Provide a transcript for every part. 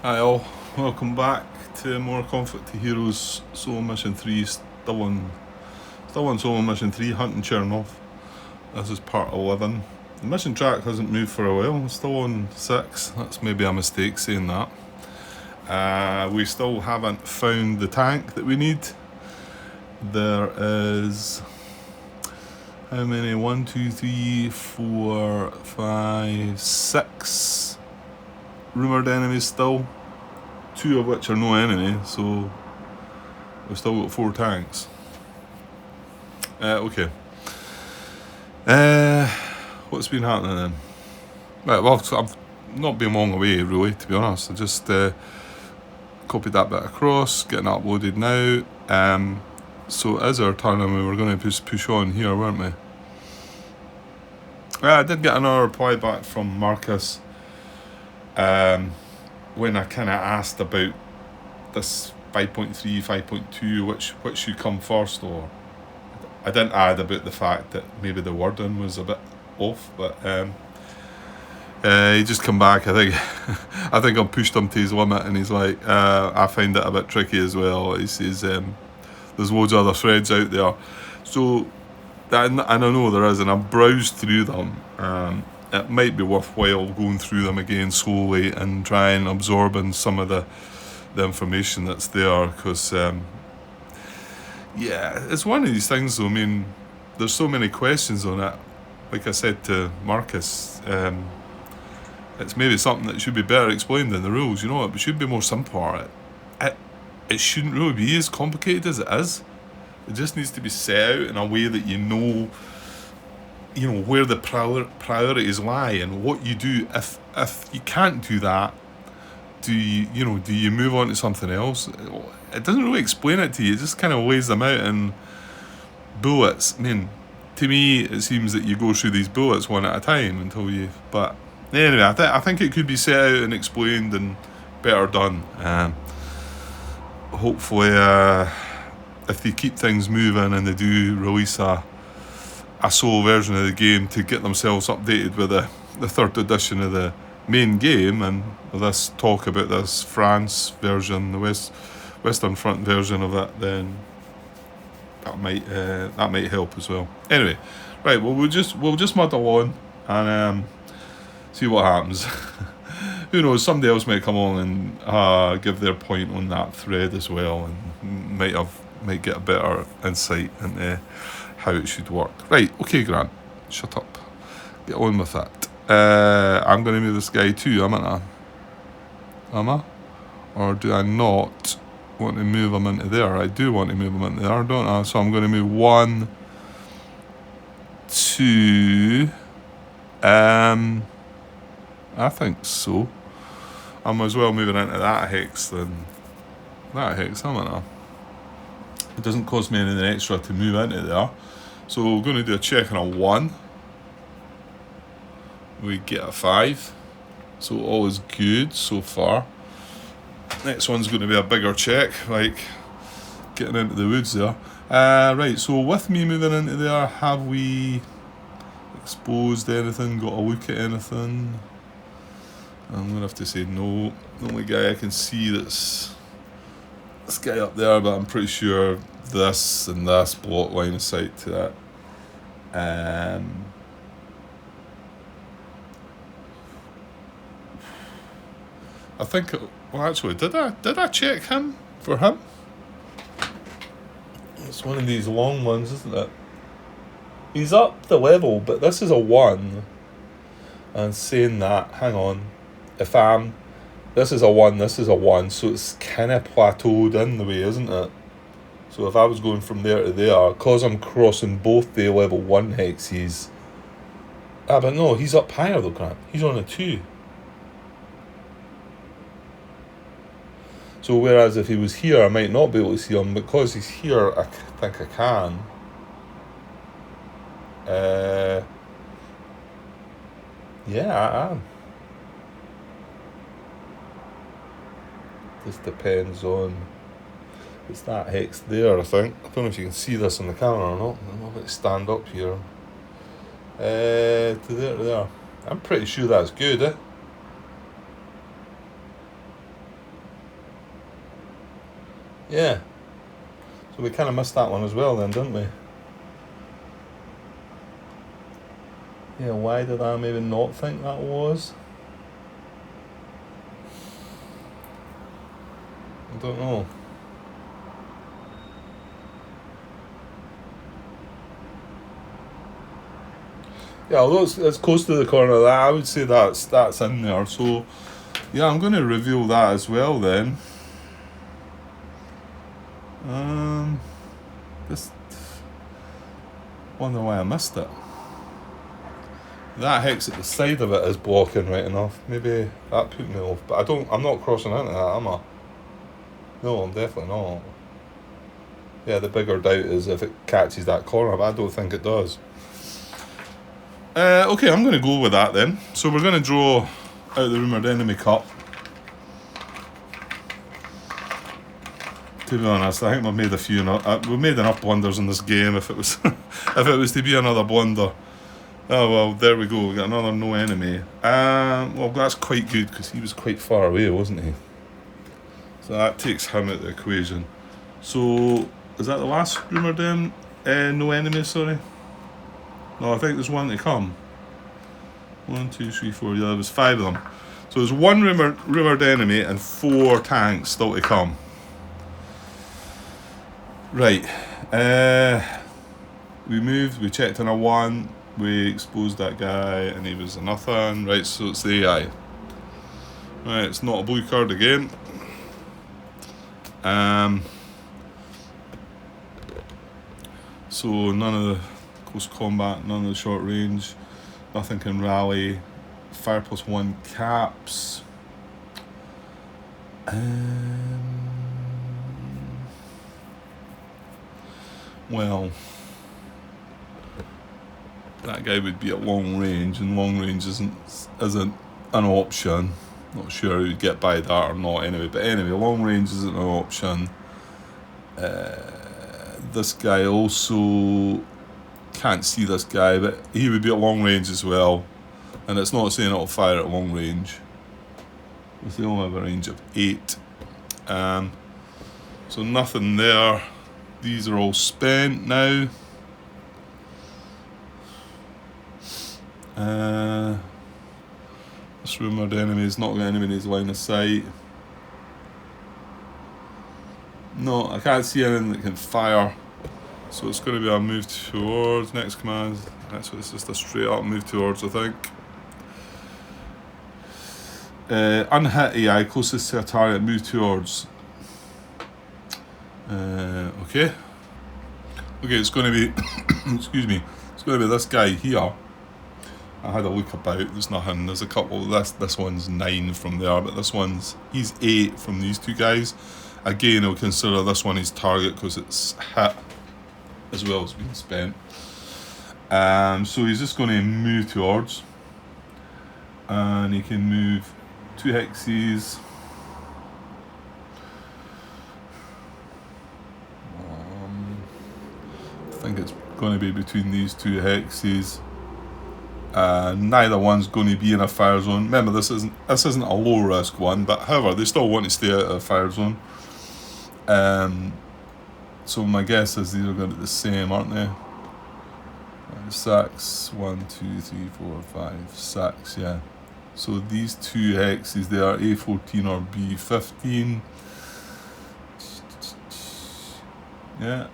Hi all, welcome back to more Conflict to Heroes Solo Mission 3, still on Solo Mission 3, hunting Chernov. This is part 11. The mission track hasn't moved for a while, it's still on 6, that's maybe a mistake saying that. We still haven't found the tank that we need. There is, how many? 1, 2, 3, 4, 5, 6 rumoured enemies still. 2 of which are no enemy, so we've still got 4 tanks. Okay. What's been happening then? Right, well, I've not been long away, really, to be honest. I just copied that bit across, getting uploaded now. So it is our turn, and we were going to push on here, weren't we? I did get another reply back from Marcus. When I kind of asked about this 5.3, 5.2, which should come first, or I didn't add about the fact that maybe the wording was a bit off, but he just come back. I think I pushed him to his limit, and he's like, I find it a bit tricky as well. He says there's loads of other threads out there, so and I know there is, and I've browsed through them. It might be worthwhile going through them again slowly and try and absorbing some of the information that's there, because it's one of these things though. I mean, there's so many questions on it. Like I said to Marcus, it's maybe something that should be better explained in the rules. You know, it should be more simple. It shouldn't really be as complicated as it is. It just needs to be set out in a way that you know where the priorities lie and what you do. If you can't do that, do you move on to something else? It doesn't really explain it to you. It just kind of lays them out in bullets. I mean, to me, it seems that you go through these bullets one at a time until you. But anyway, I think it could be set out and explained and better done. Hopefully, if they keep things moving and they do release a solo version of the game to get themselves updated with the 3rd edition of the main game, and this talk about this France version, the Western Front version of it, then that might help as well. Anyway, right, well we'll just muddle on and see what happens. Who knows, somebody else might come on and give their point on that thread as well, and might get a better insight into how it should work. Right, okay, Grant, shut up. Get on with that. I'm going to move this guy too, am I? Or do I not want to move him into there? I do want to move him into there, don't I? So I'm going to move 1, 2. I think so. I'm as well moving into that hex than that hex, haven't I? It doesn't cost me anything extra to move into there. So we're going to do a check on a 1. We get a 5. So all is good so far. Next one's going to be a bigger check, like getting into the woods there. Right, so with me moving into there, have we exposed anything, got a look at anything? I'm going to have to say no. The only guy I can see that's this guy up there, but I'm pretty sure this and this block line of sight to that. I think, well actually, did I check him for him? It's one of these long ones, isn't it? He's up the level, but this is a 1. And saying that, hang on, this is a 1, this is a 1, so it's kind of plateaued in the way, isn't it? So if I was going from there to there, because I'm crossing both the level 1 hexes. But no, he's up higher though, Grant. He's on a 2. So whereas if he was here, I might not be able to see him. Because he's here, I think I can. Yeah, I am. This depends on. It's that hex there, I think. I don't know if you can see this on the camera or not. I'm going to stand up here. To there to there. I'm pretty sure that's good, Yeah. So we kind of missed that one as well then, didn't we? Yeah, why did I maybe not think that was? I don't know. Yeah, although it's close to the corner of that, I would say that's in there. So, yeah, I'm going to reveal that as well then. Just wonder why I missed it. That hex at the side of it is blocking right enough. Maybe that put me off. But I'm not crossing into that, am I? No, I'm definitely not. Yeah, the bigger doubt is if it catches that corner, but I don't think it does. Okay, I'm going to go with that then. So we're going to draw out the Rumoured Enemy Cup. To be honest, I think we've made we've made enough blunders in this game. If it was, if it was to be another blunder, oh well, there we go. We got another no enemy. Well, that's quite good because he was quite far away, wasn't he? So that takes him out of the equation. So is that the last rumoured no enemy? Sorry. No, I think there's one to come. 1, 2, 3, 4. Yeah, there was 5 of them. So there's one rumoured enemy and 4 tanks still to come. Right. We moved. We checked on a 1. We exposed that guy, and he was a nothing. Right. So it's the AI. Right. It's not a blue card again. So none of the close combat, none of the short range, nothing can rally. Fire +1 caps. Well, that guy would be at long range, and long range isn't an option. Not sure who'd get by that or not anyway, but anyway, long range isn't an option. This guy also can't see this guy, but he would be at long range as well, and it's not saying it'll fire at long range. They only have a range of 8, so nothing there. These are all spent now. This rumoured enemy is not got anybody in his line of sight. No, I can't see anything that can fire. So it's going to be a move towards. Next command. That's what it's just a straight up move towards, I think. Unhit AI closest to a target, move towards. Okay, it's going to be excuse me, it's going to be this guy here. I had a look about, there's nothing, there's a couple, this one's 9 from there, but he's 8 from these 2 guys. Again, I'll consider this one his target because it's hit as well as being spent. So he's just going to move towards, and he can move 2 hexes. I think it's going to be between these 2 hexes. Neither one's going to be in a fire zone. Remember, this isn't a low risk one, but however, they still want to stay out of a fire zone. So my guess is these are going to be the same, aren't they? 6, 1, 2, 3, 4, 5, 6. Yeah. So these 2 hexes, they are A14 or B15. Yeah.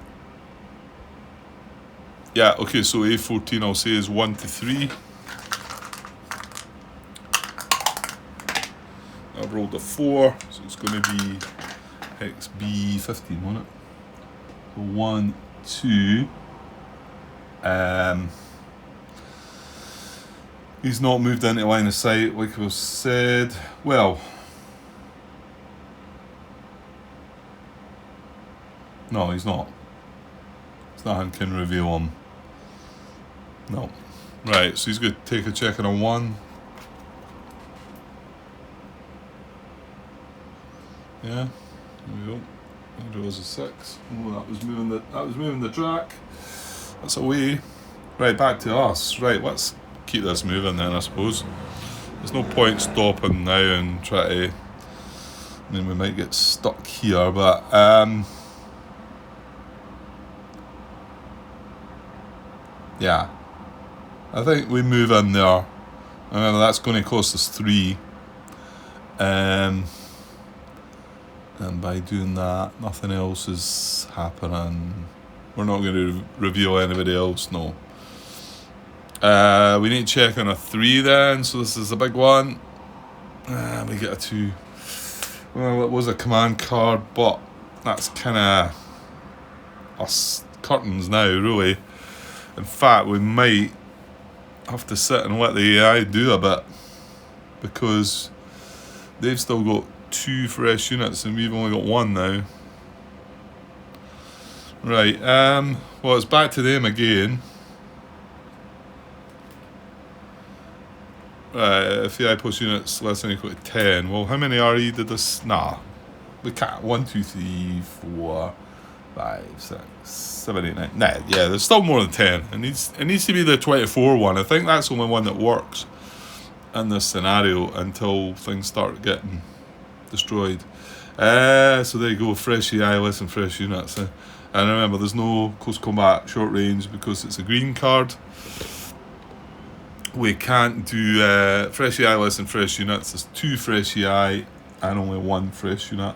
Yeah, okay, so A14 I'll say is 1 to 3. I've rolled a 4, so it's going to be hex B15, won't it? So 1, 2. He's not moved into line of sight, like was said. Well, no, he's not. Nothing can reveal him. No. Right, so he's going to take a check on a 1. Yeah, there we go. There was a 6. Oh, that was moving the track. That's away. Right, back to us. Right, let's keep this moving then, I suppose. There's no point stopping now and try to I mean, we might get stuck here, but yeah, I think we move in there. Remember, that's going to cost us 3. And by doing that, nothing else is happening. We're not going to reveal anybody else, no. We need to check on a 3 then, so this is a big one. We get a 2. Well, it was a command card, but that's kind of us curtains now, really. In fact, we might have to sit and let the AI do a bit, because they've still got 2 fresh units and we've only got 1 now. Right, well, it's back to them again. If the AI post units less than or equal to 10, well, how many RE did this? Nah, we can't. 1, 2, 3, 4, 5, 6, 7, 8, 9. Nah, yeah, there's still more than 10. It needs to be the 24 one. I think that's the only one that works in this scenario until things start getting destroyed. So there you go, fresh AI, less than fresh units. And remember, there's no close combat short range because it's a green card. We can't do fresh AI, less than fresh units. There's 2 fresh AI and only 1 fresh unit.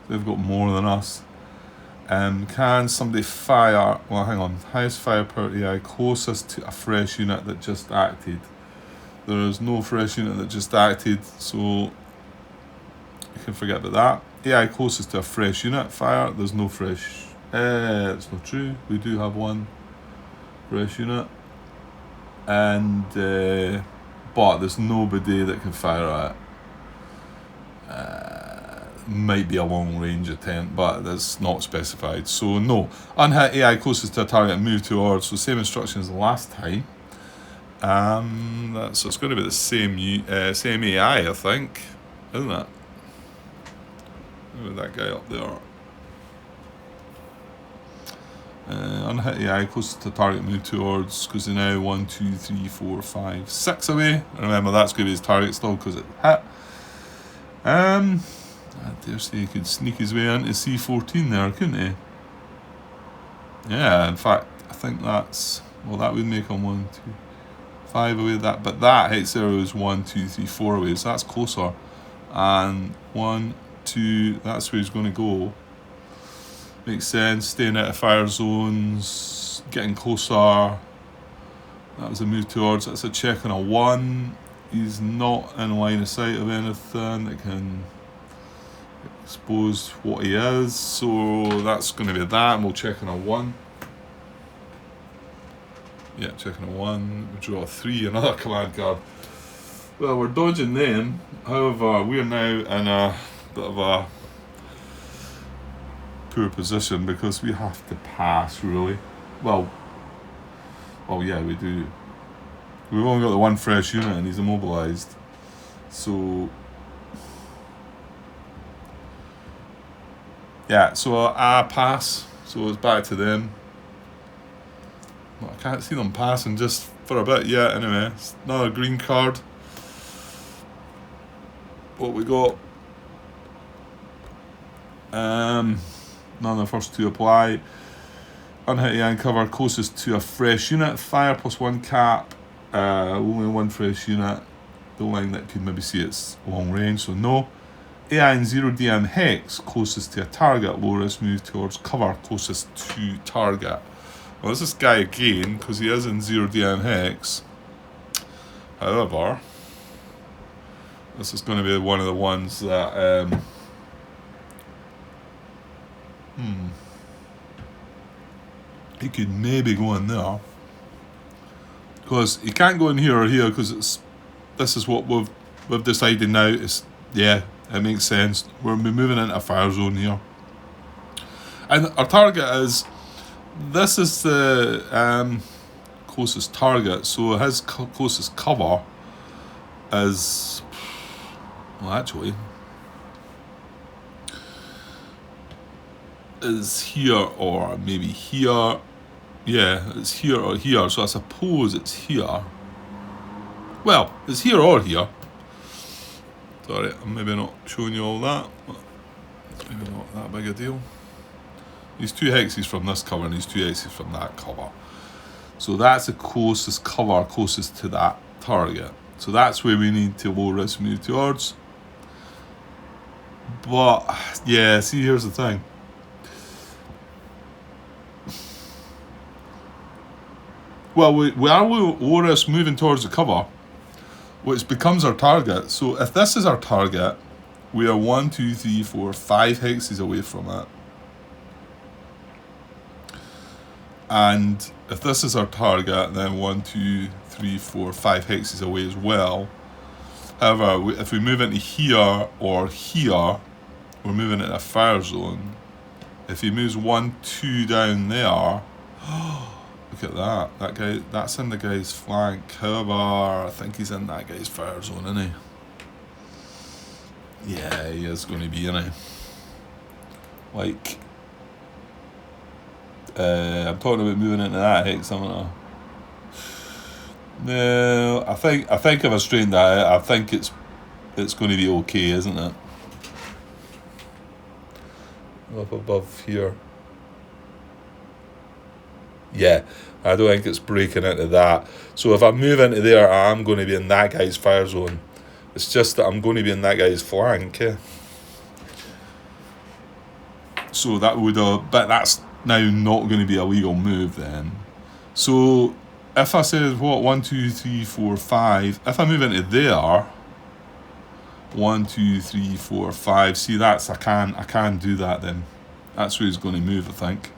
They've got more than us. Can somebody fire? Well, hang on. Highest firepower AI closest to a fresh unit that just acted. There is no fresh unit that just acted, so you can forget about that. AI closest to a fresh unit fire. There's no fresh. It's not true. We do have 1 fresh unit, and but there's nobody that can fire at. Might be a long range attempt, but that's not specified. So no. Unhit AI closest to a target and move towards. So same instructions as last time. So it's going to be the same AI, I think, isn't it? Look at that guy up there. Unhit AI closest to target, move towards, because they're now 1, 2, 3, 4, 5, 6 away. And remember, that's going to be his target still because it hit. I dare say he could sneak his way into C14 there, couldn't he? Yeah, in fact, I think that's, well, that would make him 1, 2, 5 away. But that hit 0 is 1, 2, 3, 4 away, so that's closer. And 1, 2, that's where he's going to go. Makes sense, staying out of fire zones, getting closer. That was a move towards, that's a check on a 1. He's not in line of sight of anything that can expose what he is, so that's going to be that, and we'll check on a 1. Yeah, checking a 1, we draw a 3, another command card. Well, we're dodging them, however, we're now in a bit of a poor position because we have to pass, really. Well, yeah, we do. We've only got the 1 fresh unit and he's immobilized. So, yeah, so I pass. So it's back to them. Well, I can't see them passing just for a bit yet, anyway. It's another green card. What we got? None of the first 2 apply. Unhit AI and cover closest to a fresh unit. Fire +1 cap. Only 1 fresh unit. The line that could maybe see it's long range, so no. AI and 0 DM hex closest to a target. Low risk, move towards cover closest to target. Well, this is this guy again because he is in 0 DM hex. However, this is going to be one of the ones that he could maybe go in there, because he can't go in here or here because this is what we've decided now. Is, yeah, it makes sense. We're moving into a fire zone here, and our target is, this is the closest target, so his closest cover is, well, actually is here or maybe here. Yeah, it's here or here, so I suppose it's here. Well, it's here or here. Sorry, I'm maybe not showing you all that, but it's maybe not that big a deal. These 2 hexes from this cover and these 2 hexes from that cover. So that's the closest cover, closest to that target. So that's where we need to low risk move towards. But yeah, see, here's the thing. Well, we are low risk moving towards the cover, which becomes our target. So if this is our target, we are 1, 2, 3, 4, 5 hexes away from it. And if this is our target, then 1, 2, 3, 4, 5 hexes away as well. However, if we move into here or here, we're moving into a fire zone. If he moves 1, 2 down there, look at that. That guy, that's in the guy's flank. However, I think he's in that guy's fire zone, isn't he? Yeah, he is going to be, isn't he? Like, I'm talking about moving into that hex, am I? No, I think if I straighten that out, I think it's going to be okay, isn't it? Up above here. Yeah, I don't think it's breaking into that. So if I move into there, I'm going to be in that guy's fire zone. It's just that I'm going to be in that guy's flank. So that would, but that's now not going to be a legal move then. So if I said, what, 1, 2, 3, 4, 5, if I move into there, 1, 2, 3, 4, 5, see, that's, I can do that then. That's where he's going to move, I think.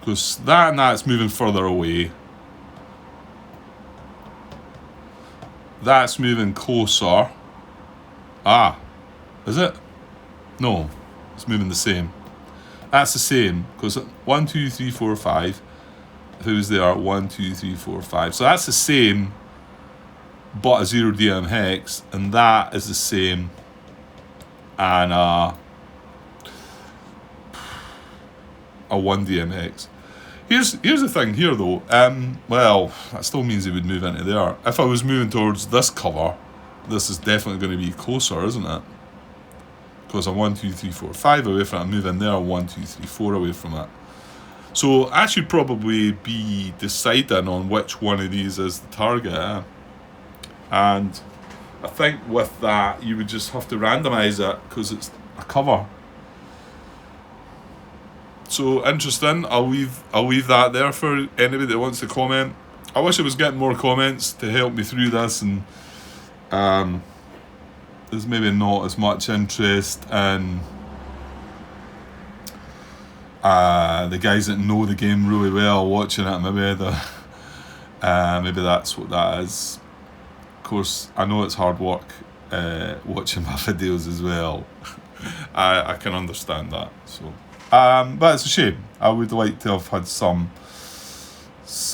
Because that and that's moving further away. That's moving closer. Ah, is it? No, it's moving the same. That's the same, because 1, 2, 3, 4, 5. If it was there, 1, 2, 3, 4, 5. So that's the same, but a 0 DM hex, and that is the same, and a 1 DM hex. Here's the thing here though. Well, that still means it would move into there. If I was moving towards this cover, this is definitely going to be closer, isn't it? Because I'm 1, 2, 3, 4, 5 away from it. I move in there, 1, 2, 3, 4 away from it. So I should probably be deciding on which one of these is the target. And I think with that, you would just have to randomise it because it's a cover. So interesting. I'll leave that there for anybody that wants to comment. I wish I was getting more comments to help me through this, and there's maybe not as much interest in the guys that know the game really well watching it. Maybe that's what that is. Of course, I know it's hard work watching my videos as well. I can understand that. So, but it's a shame. I would like to have had some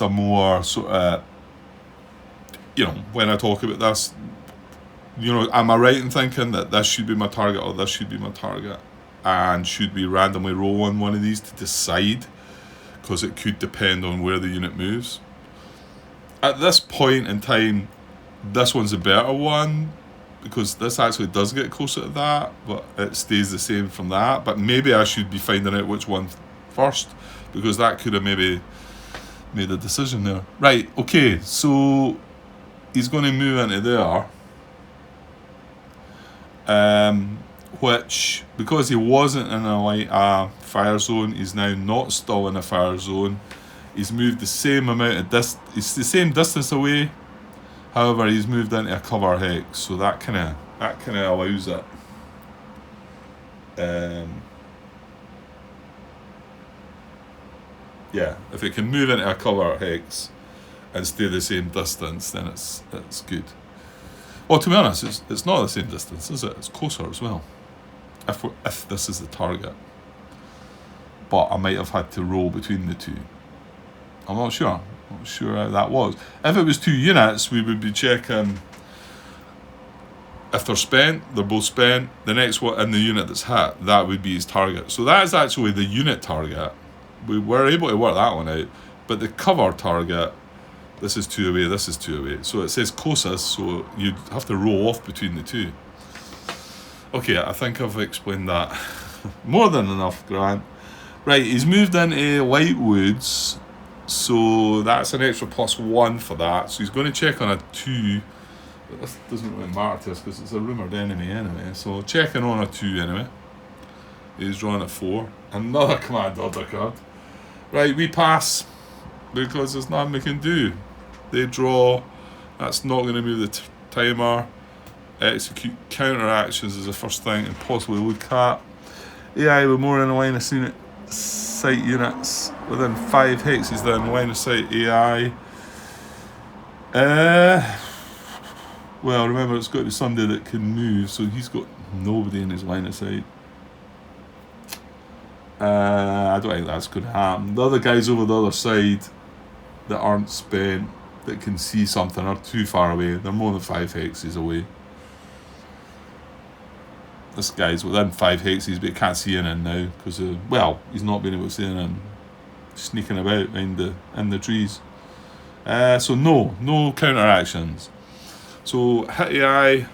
more sort of, when I talk about this, am I right in thinking that this should be my target or this should be my target? And should we randomly roll on one of these to decide? Because it could depend on where the unit moves. At this point in time, this one's a better one, because this actually does get closer to that, but it stays the same from that. But maybe I should be finding out which one first, because that could have maybe made a decision there. Right, okay, so he's going to move into there. Which, because he wasn't in a fire zone, he's now not still in a fire zone. He's moved the same amount of it's the same distance away. However, he's moved into a cover hex, so that kind of allows it. Yeah, if it can move into a cover hex and stay the same distance, then it's good. Well, to be honest, it's not the same distance, is it? It's closer as well. If this is the target, but I might have had to roll between the two. I'm not sure. Not sure how that was. If it was 2 units, we would be checking if they're spent. They're both spent. The next one in the unit that's hit, that would be his target. So that is actually the unit target. We were able to work that one out, but the cover target This is 2 away, this is 2 away. So it says closest, so you'd have to roll off between the two. Okay, I think I've explained that. More than enough, Grant. Right, he's moved into Lightwoods, so that's an extra +1 for that. So he's going to check on a 2, but this doesn't really matter to us because it's a rumoured enemy anyway. So checking on a 2 anyway. He's drawing a 4. Another command order card. Right, we pass because there's nothing we can do. They draw. That's not going to move the timer. Execute counter actions is the first thing and possibly look at. AI with more in the line of sight units within 5 hexes than line of sight AI. Well, remember it's got to be somebody that can move, so he's got nobody in his line of sight. I don't think that's going to happen. The other guys over the other side that aren't spent, that can see something, are too far away. They're more than 5 hexes away. This guy's within 5 hexes, but he can't see in now because, he's not been able to see in, sneaking about in the trees. So no counter actions. So hit AI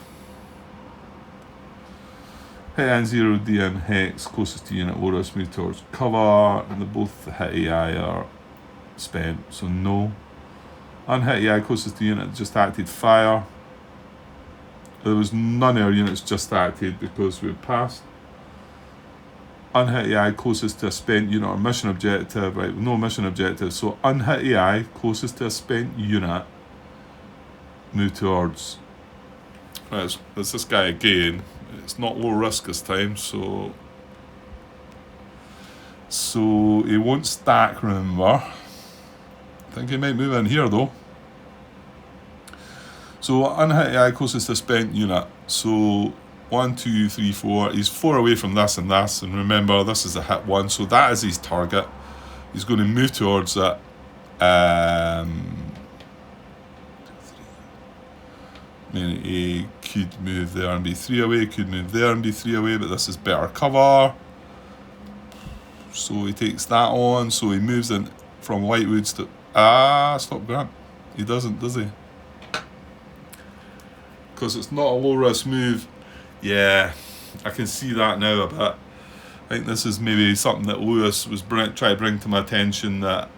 and 0 DM hex closest to unit Horus move towards cover, and both the hit AI are spent, so no. Unhit AI closest to unit just acted fire. There was none of our units just acted because we passed. Unhit AI closest to a spent unit or mission objective, right? No mission objective, so unhit AI closest to a spent unit move towards. Right, it's this guy again. It's not low risk this time, so he won't stack, remember. I think he might move in here though. So unhit AI closest to spent unit. So 1, 2, 3, 4. He's 4 away from this and this, and remember this is a hit 1, so that is his target. He's going to move towards it. He could move there and be 3 away, could move there and be 3 away, but this is better cover. So he takes that on, so he moves in from Lightwoods to... stop Grant. He doesn't, does he? Because it's not a low risk move. Yeah, I can see that now a bit. I think this is maybe something that Lewis was trying to bring to my attention, that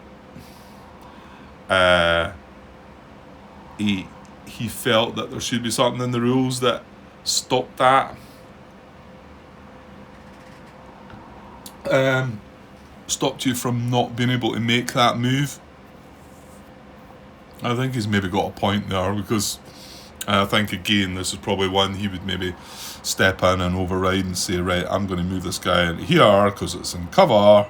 he felt that there should be something in the rules that stopped that. Stopped you from not being able to make that move. I think he's maybe got a point there, because I think again this is probably one he would maybe step in and override and say, right, I'm going to move this guy in here because it's in cover.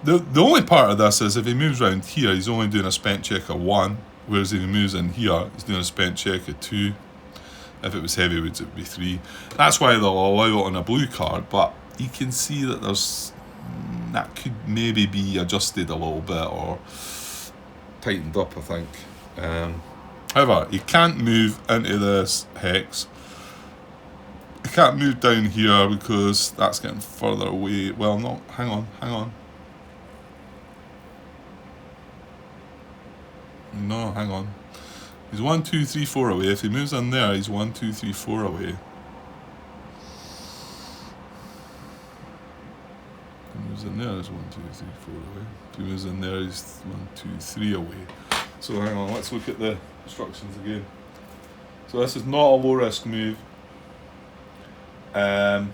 The only part of this is if he moves around here, he's only doing a spent check of 1, whereas if he moves in here, he's doing a spent check of 2. If it was heavyweights, it would be 3. That's why they'll allow it on a blue card, but you can see that that could maybe be adjusted a little bit or tightened up, I think. However, he can't move into this hex. He can't move down here because that's getting further away. Well, no, hang on. No, hang on. He's 1, 2, 3, 4 away. If he moves in there, he's 1, 2, 3, 4 away. If he moves in there, he's 1, 2, 3, 4 away. If he moves in there, he's 1, 2, 3 away. So hang on, let's look at the instructions again. So this is not a low risk move. Yeah,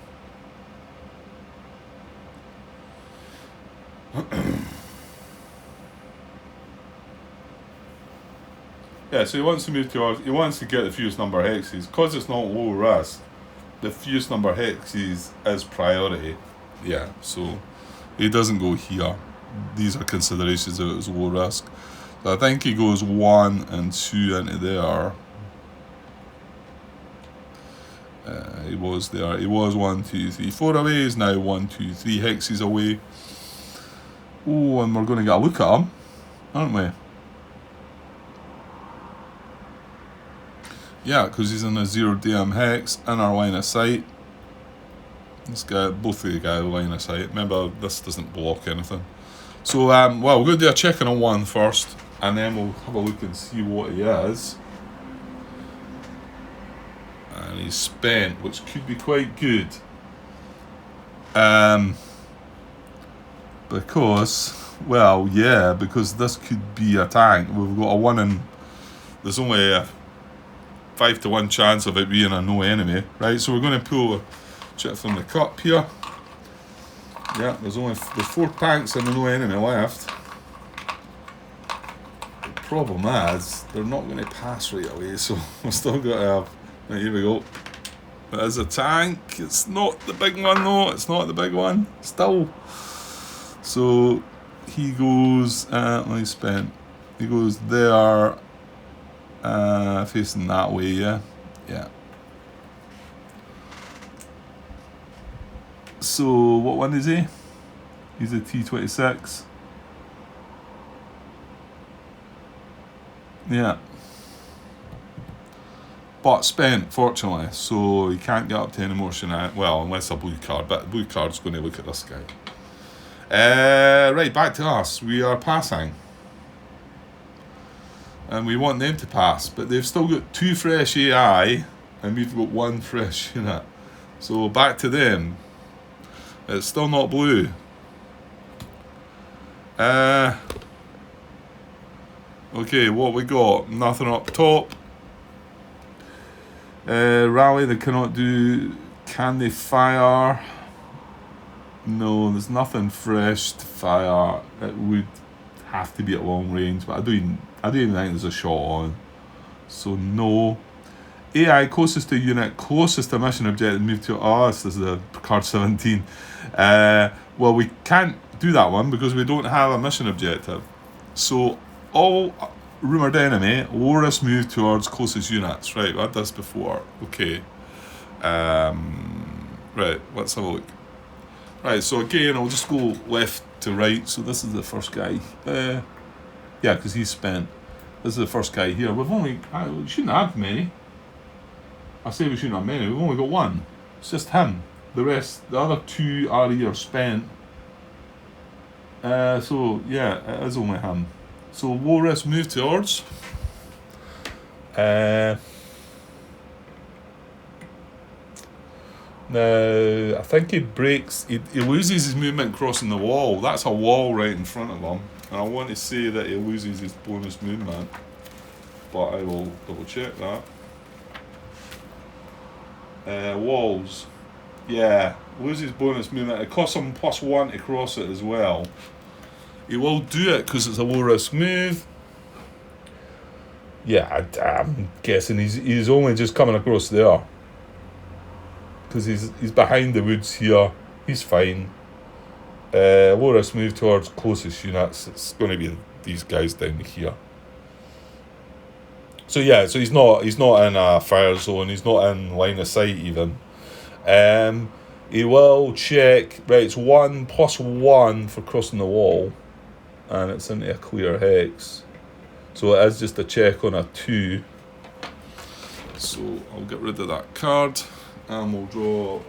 so he wants to move towards, he wants to get the fewest number of hexes. Because it's not low risk, the fewest number of hexes is priority. Yeah, so he doesn't go here. These are considerations if it was low risk. So I think he goes 1 and 2 into there. He was there. He was 1, 2, 3, 4 away. He's now 1, 2, 3 hexes away. Oh, and we're going to get a look at him, aren't we? Yeah, because he's in a 0 DM hex in our line of sight. This guy, both of the guys line of sight. Remember, this doesn't block anything. So, well, we're going to do a checking on 1 first. and then we'll have a look and see what he is. And he's spent, which could be quite good. Because this could be a tank. We've got a 1 in. There's only a 5 to 1 chance of it being a no enemy, right? So we're going to pull a chip from the cup here. Yeah, there's 4 tanks and a no enemy left. The problem is they're not going to pass right away, so we've still got to have. Right, here we go. It is a tank. It's not the big one though. It's not the big one. Still. So he goes. He goes there, facing that way. Yeah. So what one is he? He's a T-26. Yeah. But spent, fortunately, so he can't get up to any more shenanigans. Well, unless a blue card, but the blue card's going to look at this guy. Right, back to us. We are passing. And we want them to pass, but they've still got 2 fresh AI, and we've got 1 fresh unit. So back to them. It's still not blue. Okay, what we got? Nothing up top. Rally, they cannot do. Can they fire? No, there's nothing fresh to fire. It would have to be at long range, but I don't even think there's a shot on. So no. AI closest to unit, closest to mission objective, move to us. This is a card 17. Well, we can't do that one because we don't have a mission objective. So all rumoured enemy, lowest move towards closest units. Right, we had this before. Okay. Right, let's have a look. Right, so again, I'll just go left to right. So this is the first guy. Yeah, because he's spent. This is the first guy here. We shouldn't have many. I say we shouldn't have many. We've only got 1. It's just him. The other 2 are here spent. So yeah, it is only him. So low risk move towards. Now I think he breaks. He loses his movement crossing the wall. That's a wall right in front of him, and I want to say that he loses his bonus movement, but I will double check that. Walls. Yeah, loses bonus movement. It costs him +1 to cross it as well. He will do it because it's a low risk move. Yeah, I'm guessing he's only just coming across there. Because he's behind the woods here. He's fine. Low risk move towards closest units. It's going to be these guys down here. So yeah, so he's not in a fire zone. He's not in line of sight even. He will check. Right, it's 1 +1 for crossing the wall, and it's into a clear hex. So it is just a check on a 2. So I'll get rid of that card, and we'll draw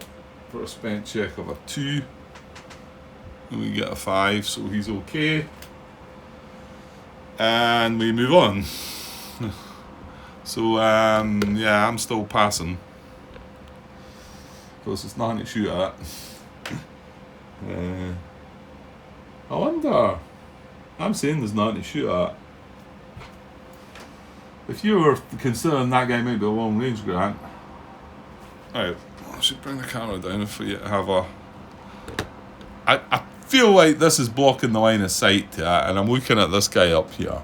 for a spent check of a 2. And we get a 5, so he's okay. And we move on. So yeah, I'm still passing because it's nothing to shoot at. I wonder. I'm saying there's nothing to shoot at. If you were considering that guy might be a long range, Grant. Alright, I should bring the camera down for you to have a. I feel like this is blocking the line of sight to that, and I'm looking at this guy up here.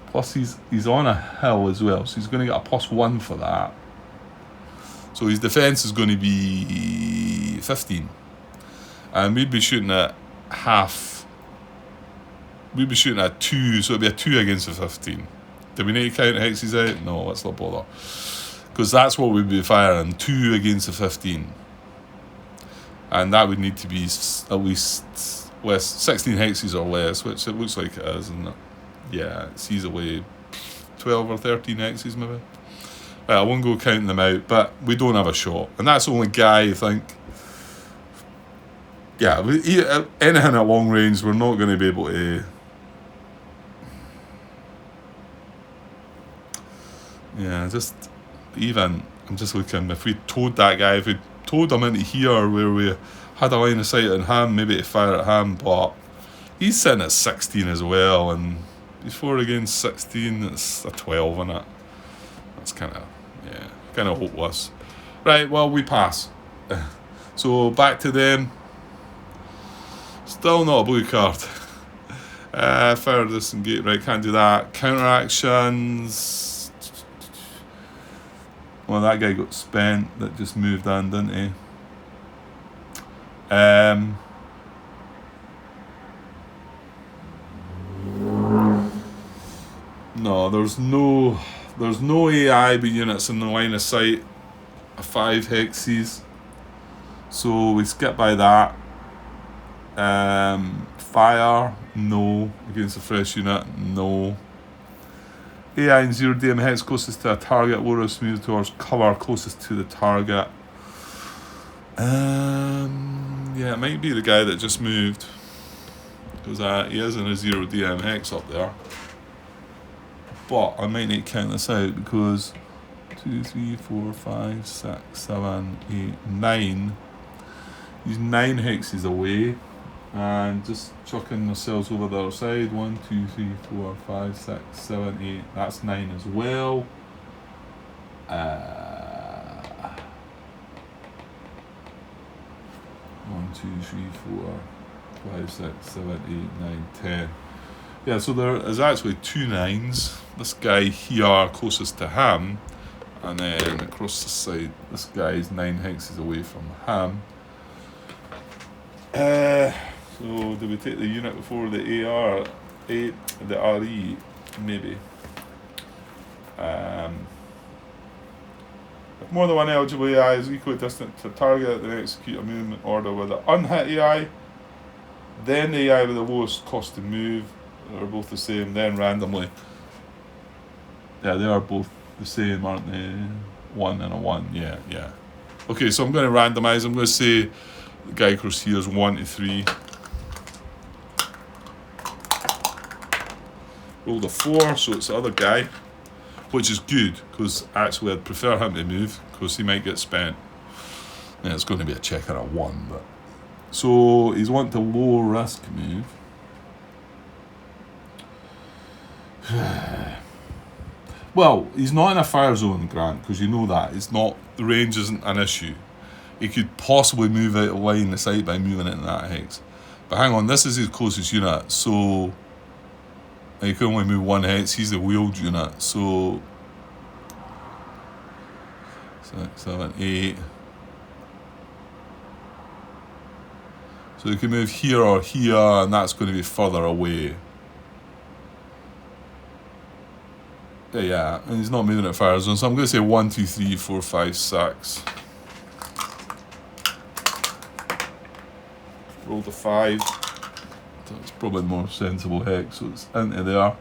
Plus he's on a hill as well, so he's going to get a +1 for that. So his defence is going to be 15. And we'd be shooting at half. We'd be shooting at 2, so it'd be a 2 against the 15. Do we need to count hexes out? No, let's not bother. Because that's what we'd be firing, 2 against the 15. And that would need to be at least 16 hexes or less, which it looks like it is, isn't it? Yeah, it's easily 12 or 13 hexes maybe. Right, I won't go counting them out, but we don't have a shot. And that's the only guy, I think. Yeah, anything at long range, we're not going to be able to. Yeah, just even, I'm just looking, if we towed that guy, if we towed him into here where we had a line of sight on him, maybe to fire at him, but he's sitting at 16 as well, and he's 4 against 16, it's a 12 in it. That's kind of hopeless. Right, well, we pass. So back to them. Still not a blue card. Fire distant gate, right, can't do that. Counteractions. Well, that guy got spent, that just moved on, didn't he? No, there's no AI units in the line of sight of 5 hexes. So we skip by that. Fire, no. Against a fresh unit, no. AI in 0 DM hex closest to a target, lower smooth towards cover closest to the target. Yeah, it might be the guy that just moved, because he is in a 0 DM hex up there. But I might need to count this out, because 2, 3, 4, 5, 6, 7, 8, 9. He's 9 hexes away. And just chucking ourselves over the other side. 1, 2, 3, 4, 5, 6, 7, 8. That's 9 as well. 1, 2, 3, 4, 5, 6, 7, 8, 9, 10. Yeah, so there is actually 2 9s. This guy here closest to him, and then across the side, this guy is 9 hexes away from him. So do we take the unit before the AR 8, the RE maybe? If more than one eligible AI is equally distant to target, then execute a movement order with the unhit AI. Then the AI with the lowest cost to move, are both the same. Then randomly, yeah, they are both the same, aren't they? 1 and a 1, yeah. Okay, so I'm going to randomize. I'm going to say the guy across here is 1 to 3. Rolled a 4, so it's the other guy, which is good, because actually I'd prefer him to move, because he might get spent. Yeah, it's going to be a check and a 1, but so he's wanting to low risk move. Well, he's not in a fire zone, Grant, because you know that. It's not, the range isn't an issue. He could possibly move out of line of sight by moving into that hex. But hang on, this is his closest unit, so he can only move 1 hex. He's the wheeled unit, so 6, 7, 8. So he can move here or here, and that's going to be further away. Yeah, and he's not moving at fire zone, so I'm going to say 1, 2, 3, 4, 5, 6. Roll the 5. That's probably the more sensible hex, so it's into there.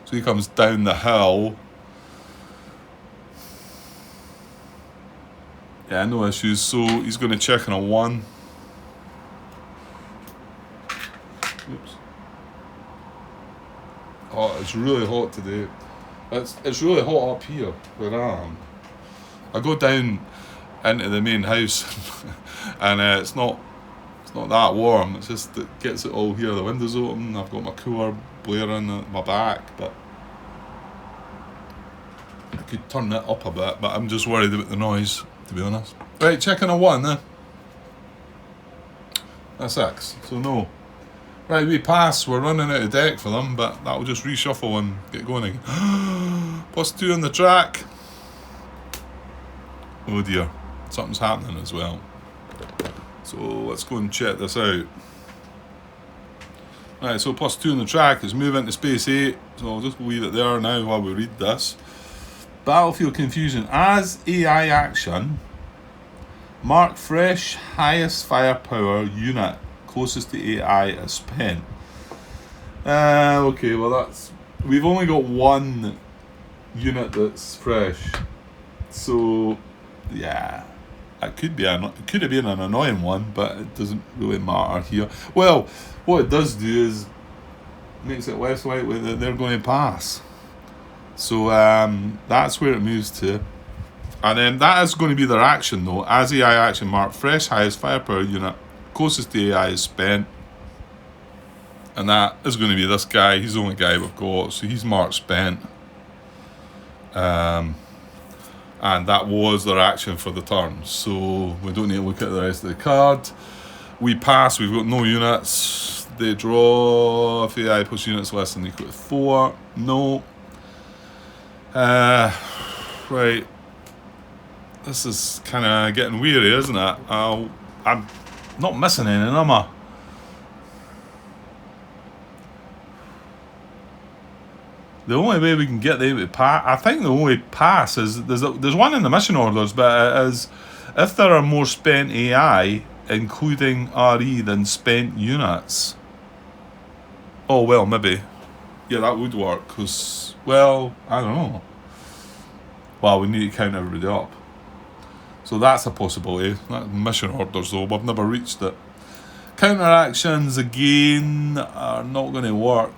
So he comes down the hill. Yeah, no issues. So he's going to check on a 1. Oops. Oh, it's really hot today. It's really hot up here where I am. I go down into the main house and it's not that warm. It's just it gets it all here. The windows open. I've got my cooler blaring at my back, but I could turn it up a bit. But I'm just worried about the noise, to be honest. Right, checking a 1 then. That's 6. So no. Right, we pass. We're running out of deck for them, but that'll just reshuffle and get going again. +2 on the track. Oh dear, something's happening as well. So let's go and check this out. Right, so +2 on the track is moving to space 8. So I'll just leave it there now while we read this. Battlefield confusion. As AI action, mark fresh highest firepower unit closest to AI as spent. Okay, well that's, we've only got 1 unit that's fresh, so yeah, it could have been an annoying one, but it doesn't really matter here. Well, what it does do is makes it less likely that they're going to pass. So that's where it moves to. And then that is going to be their action though. As AI action mark, fresh highest firepower unit closest to AI is spent. And that is going to be this guy. He's the only guy we've got. So he's marked spent. And that was their action for the turn. So we don't need to look at the rest of the card. We pass. We've got no units. They draw. If AI plus units less than equal to 4. No. Right. This is kind of getting weary, isn't it? I'm not missing anything, am I? The only way we can get them to pass, I think the only pass is, there's one in the mission orders, but it is if there are more spent AI, including RE, than spent units. Oh, well, maybe. Yeah, that would work, because, well, I don't know. Well, we need to count everybody up. So that's a possibility. Mission orders, though, we've never reached it. Counter actions, again, are not going to work.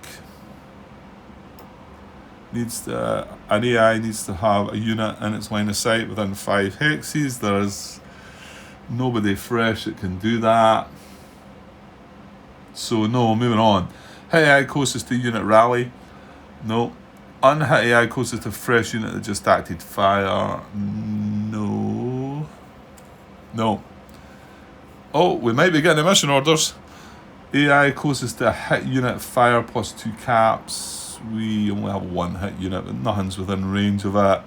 An AI needs to have a unit in its line of sight within 5 hexes. There is nobody fresh that can do that. So no, moving on. Hit AI closest to unit rally. No. Unhit AI closest to fresh unit that just acted fire. No. No. Oh, we might be getting mission orders. AI closest to a hit unit fire plus 2 caps. We only have 1 hit unit, but nothing's within range of it.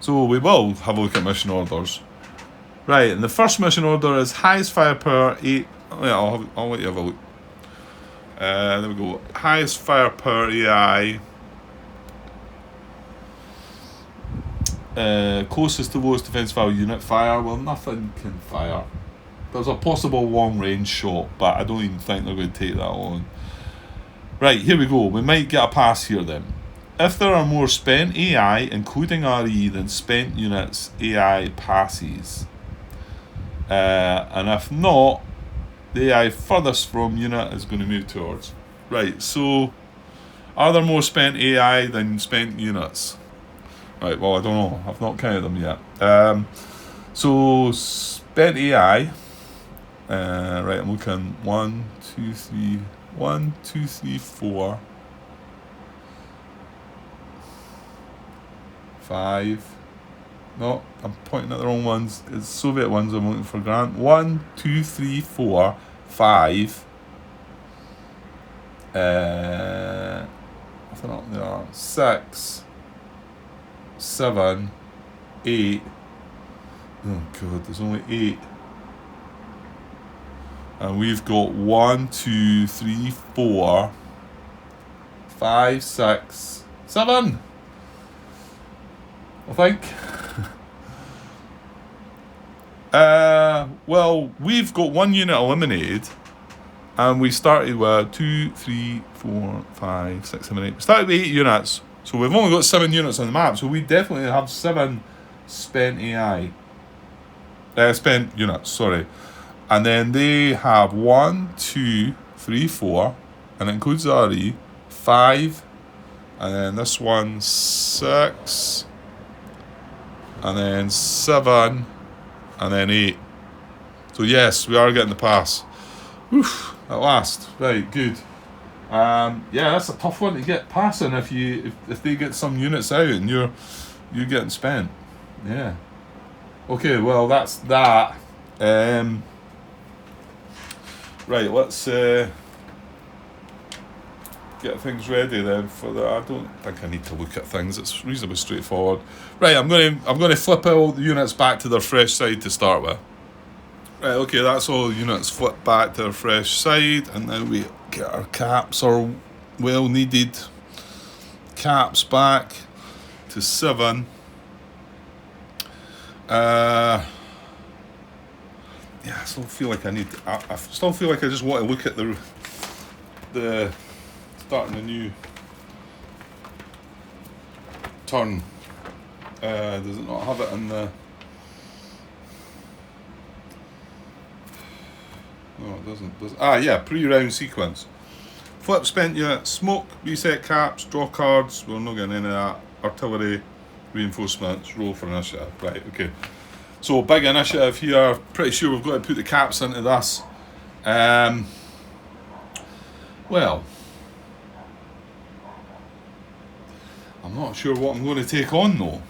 So we will have a look at mission orders. Right, and the first mission order is highest firepower 8. Oh, yeah, I'll let you have a look. There we go. Highest firepower AI. Closest to lowest defense value unit fire. Well, nothing can fire. There's a possible long range shot, but I don't even think they're going to take that long. Right, here we go. We might get a pass here then. If there are more spent AI, including RE, than spent units, AI passes. And if not, the AI furthest from unit is going to move towards. Right, so are there more spent AI than spent units? Right, well, I don't know. I've not counted them yet. So spent AI. Right, I'm looking 1, 2, 3. 1, 2, 3, 4, 5. No, I'm pointing at the wrong ones. It's Soviet ones I'm looking for, Grant. 1, 2, 3, 4, 5. I think there are 6, 7, 8. Oh god, there's only 8. And we've got 1, 2, 3, 4, 5, 6, 7. I think. Well, we've got 1 unit eliminated, and we started with 2, 3, 4, 5, 6, 7, 8. We started with 8 units, so we've only got 7 units on the map. So we definitely have 7 spent AI. Spent units, sorry. And then they have 1, 2, 3, 4, and it includes the RE, 5, and then this one 6, and then 7, and then 8. So yes, we are getting the pass. Oof, at last. Right, good. Yeah, that's a tough one to get passing if they get some units out and you're getting spent. Yeah. Okay, well that's that. Right, let's get things ready then for the. I don't think I need to look at things. It's reasonably straightforward. Right, I'm going to flip all the units back to their fresh side to start with. Right, okay, that's all the units flipped back to their fresh side, and now we get our caps, our well needed caps back to 7. Yeah, I still feel like I still feel like I just want to look at the starting a new turn. Does it not have it in the? No, it doesn't. Yeah, pre-round sequence. Flip spent unit, smoke, reset caps, draw cards. We're not getting any of that. Artillery, reinforcements, roll for initiative. Right, okay. So big initiative here. Pretty sure we've got to put the caps into this. Well, I'm not sure what I'm going to take on though.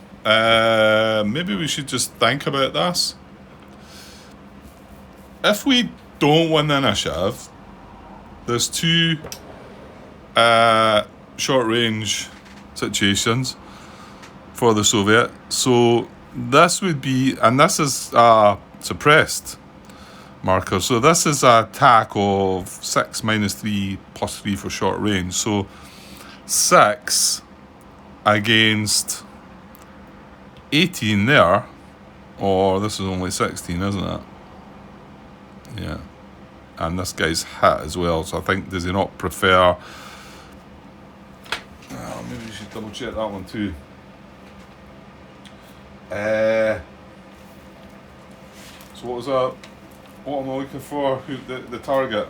Maybe we should just think about this. If we don't win the initiative, there's two short range situations for the Soviet. So this would be, and this is suppressed marker. So this is an attack of 6 minus 3 plus 3 for short range. So 6 against 18 there, or this is only 16, isn't it? Yeah. And this guy's hit as well, so I think, does he not prefer... maybe you should double check that one too. So what was that? What am I looking for? Who the target?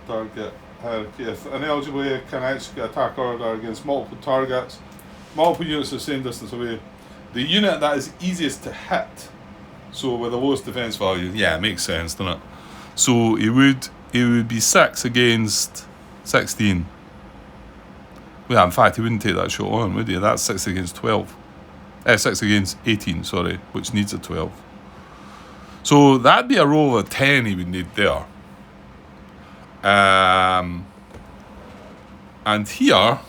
Target hierarchy. If an eligible can execute attack order against multiple targets, multiple units the same distance away. The unit that is easiest to hit, so with the lowest defense value, yeah, it makes sense, doesn't it? So it would be 6 against 16. Well, in fact, he wouldn't take that shot on, would he? That's 6 against 12. 6 against 18, sorry, which needs a 12. So that'd be a roll of a 10 he would need there. And here,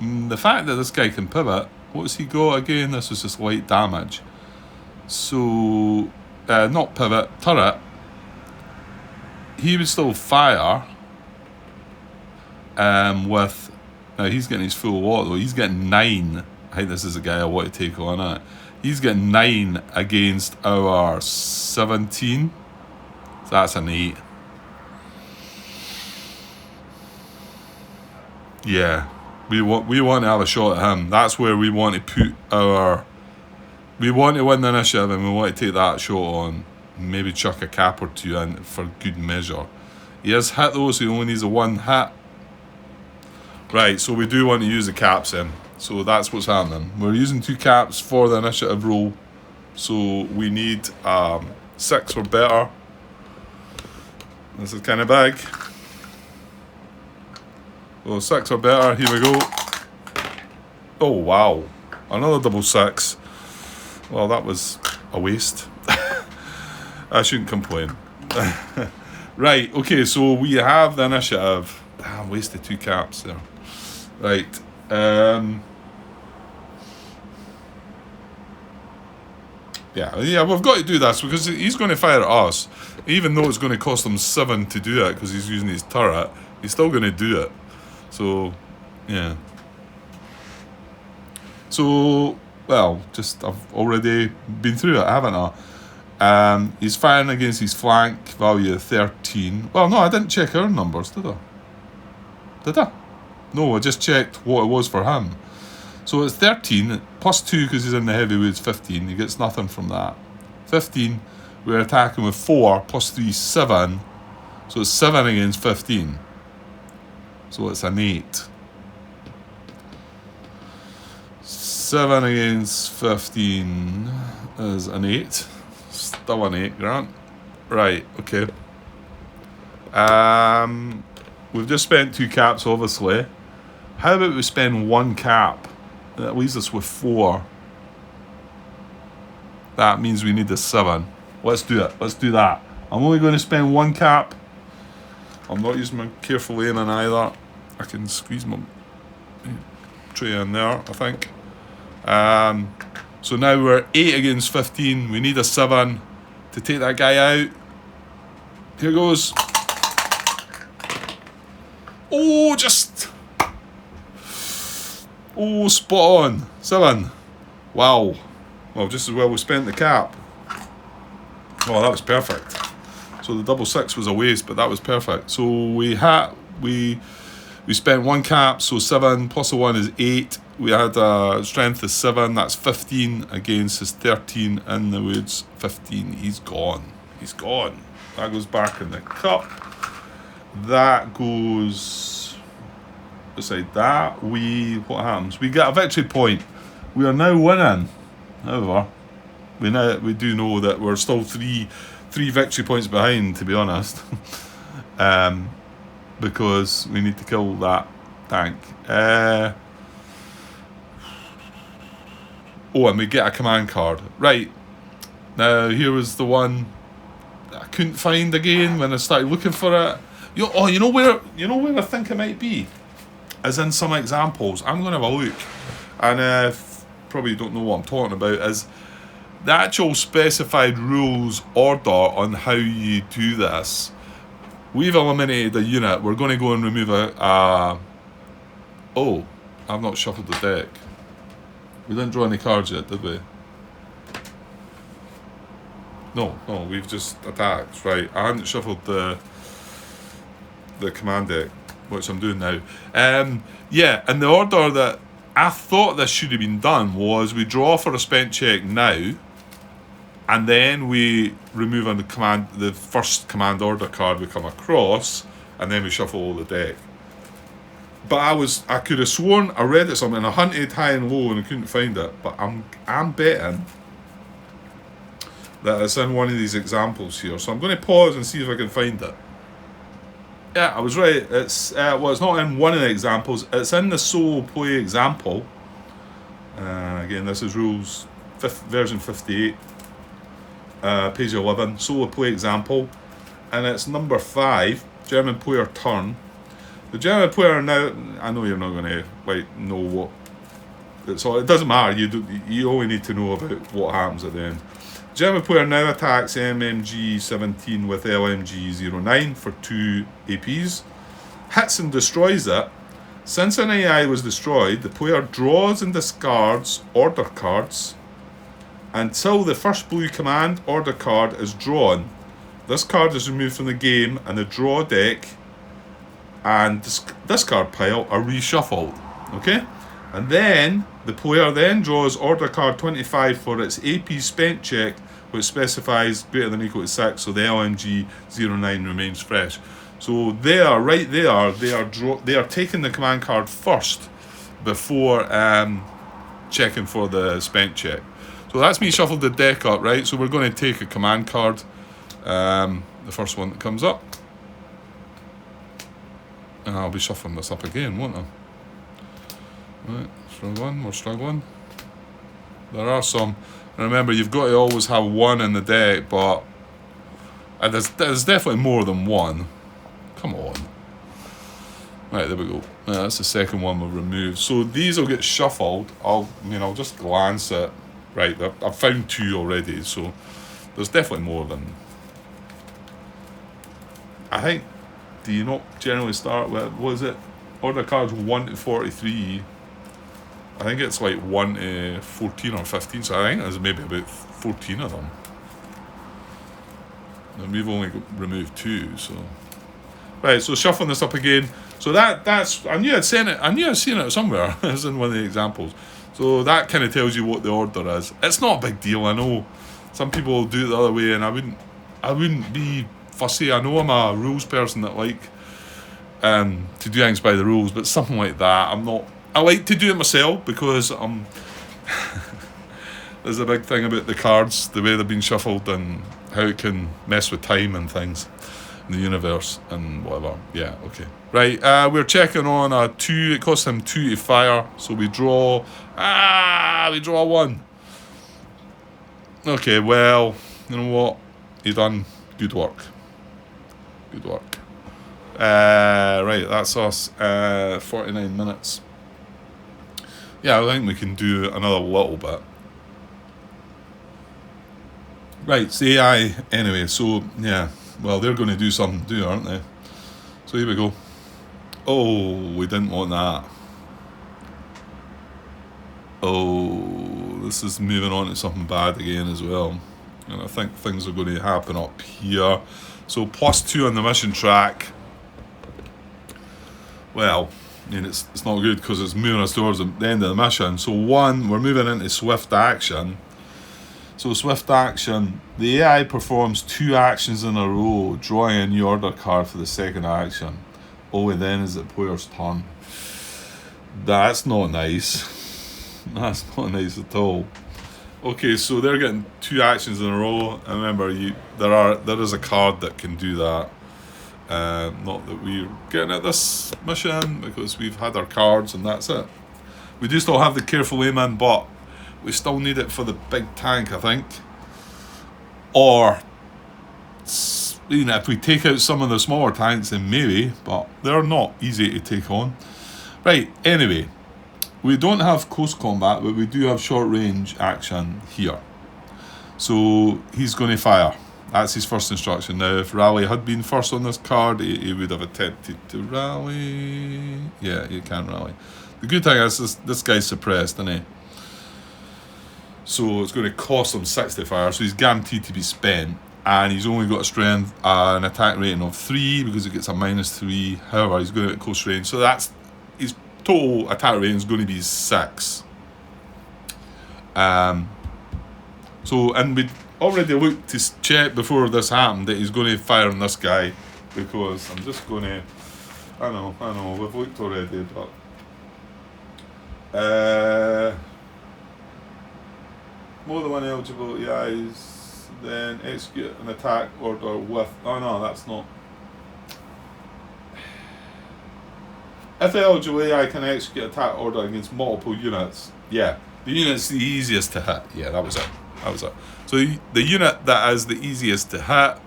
the fact that this guy can pivot, what's he got again? This was just light damage. So, not pivot, turret. He would still fire with... Now, he's getting his full lot, though. He's getting 9. I think this is a guy I want to take on it. He's getting 9 against our 17. So that's an 8. Yeah. We want to have a shot at him. That's where we want to put our... We want to win the initiative and we want to take that shot on. Maybe chuck a cap or two in for good measure. He has hit though, so he only needs a 1 hit. Right, so we do want to use the caps in. So that's what's happening. We're using 2 caps for the initiative roll. So we need 6 or better. This is kind of big. So 6 or better, here we go. Oh wow, another double 6. Well, that was a waste. I shouldn't complain. Right, okay, so we have the initiative. I wasted 2 caps there. Right. Yeah, we've got to do this because he's going to fire at us. Even though it's going to cost him 7 to do it because he's using his turret, he's still going to do it. So, yeah. So, well, just I've already been through it, haven't I? He's firing against his flank, value of 13. Well, no, I didn't check our numbers, did I? Did I? No, I just checked what it was for him. So it's 13, plus 2 because he's in the heavyweights, 15. He gets nothing from that. 15, we're attacking with 4, plus 3, 7. So it's 7 against 15. So it's an 8. 7 against 15 is an 8. Still an 8, Grant. Right, okay. We've just spent 2 caps, obviously. How about we spend 1 cap? That leaves us with 4. That means we need a 7. Let's do it. Let's do that. I'm only going to spend 1 cap. I'm not using my careful aiming either. I can squeeze my tray in there, I think. So now we're 8 against 15. We need a 7 to take that guy out. Here goes. Oh, just... Oh, spot on. 7. Wow. Well, just as well we spent the cap. Oh, that was perfect. So the double 6 was a waste, but that was perfect. So we spent 1 cap, so 7 plus a 1 is 8. We had a strength of 7, that's 15 against his 13 in the woods. 15, he's gone. He's gone. That goes back in the cup. That goes beside that. What happens? We get a victory point. We are now winning. However, we do know that we're still three victory points behind, to be honest. Because we need to kill that tank. And we get a command card. Right. Now, here was the one that I couldn't find again when I started looking for it. You know where I think it might be? As in some examples. I'm going to have a look. And probably don't know what I'm talking about. Is the actual specified rules order on how you do this. We've eliminated a unit. We're going to go and remove I've not shuffled the deck. We didn't draw any cards yet, did we? No, we've just attacked. Right, I hadn't shuffled the command deck, which I'm doing now. And the order that I thought this should have been done was we draw for a spent check now, and then we remove on the first command order card we come across, and then we shuffle all the deck. But I could have sworn I read it something. I hunted high and low and I couldn't find it. But I'm betting that it's in one of these examples here. So I'm going to pause and see if I can find it. Yeah, I was right. It's it's not in one of the examples. It's in the solo play example. Again, this is rules version 58, page 11, solo play example, and it's number 5, German player turn. The German player now, I know you're not going to know what. It doesn't matter. You only need to know about what happens at the end. German player now attacks MMG 17 with LMG 09 for 2 APs. Hits and destroys it. Since an AI was destroyed, the player draws and discards order cards until the first blue command order card is drawn. This card is removed from the game and the draw deck and discard pile are reshuffled. Okay? And then the player then draws order card 25 for its AP spent check, which specifies greater than or equal to 6, so the LMG 09 remains fresh. So they are taking the command card first before checking for the spent check. So that's me shuffled the deck up, right? So we're going to take a command card, the first one that comes up. And I'll be shuffling this up again, won't I? Right, we're struggling. There are some. And remember, you've got to always have one in the deck, but there's definitely more than one. Come on. Right, there we go. Yeah, that's the second one we'll remove. So these will get shuffled. I'll just glance at. Right, I've found 2 already, so there's definitely more than. I think. Do you not generally start with, what is it? Order cards 1 to 43. I think it's like 1 to 14 or 15, so I think there's maybe about 14 of them. And we've only removed 2, so. Right, so shuffling this up again. So that's, I knew I'd seen it somewhere, as in one of the examples. So that kind of tells you what the order is. It's not a big deal, I know. Some people do it the other way, and I wouldn't be fussy. I know I'm a rules person that like to do things by the rules, but something like that, I'm not. I like to do it myself because there's a big thing about the cards, the way they've been shuffled, and how it can mess with time and things in the universe and whatever. Yeah, okay. Right, we're checking on a 2. It costs him 2 to fire, so we draw. We draw 1. Okay, well, you know what? You've done good work. Good work. Right, that's us. 49 minutes. Yeah, I think we can do another little bit. Right, it's the AI anyway, so yeah. Well, they're going to do something too, aren't they? So here we go. Oh, we didn't want that. Oh, this is moving on to something bad again as well. And I think things are going to happen up here. So +2 on the mission track. Well, I mean, it's not good because it's moving us towards the end of the mission. So 1, we're moving into swift action. So swift action. The AI performs 2 actions in a row, drawing a new order card for the second action. Only then is it player's turn. That's not nice. That's not nice at all. Okay, so they're getting 2 actions in a row. And remember, there is a card that can do that. Not that we're getting at this mission because we've had our cards and that's it. We do still have the careful aim, but we still need it for the big tank, I think. Or, you know, if we take out some of the smaller tanks, then maybe, but they're not easy to take on. Right, anyway, we don't have close combat, but we do have short range action here. So he's going to fire. That's his first instruction. Now, if rally had been first on this card, he would have attempted to rally. Yeah, he can rally. The good thing is this guy's suppressed, isn't he? So it's going to cost him 60 fire, so he's guaranteed to be spent. And he's only got a strength, an attack rating of 3 because he gets a -3. However, he's going to get close range. So that's his total attack rating is going to be 6. So, and we already looked to check before this happened that he's going to fire on this guy because I'm just going to. I know, we've looked already, but. More than one eligible AIs, then execute an attack order with. Oh no, that's not. If the eligible AI can execute attack order against multiple units, yeah, the unit's the easiest to hit. Yeah, that was it. So the unit that is the easiest to hit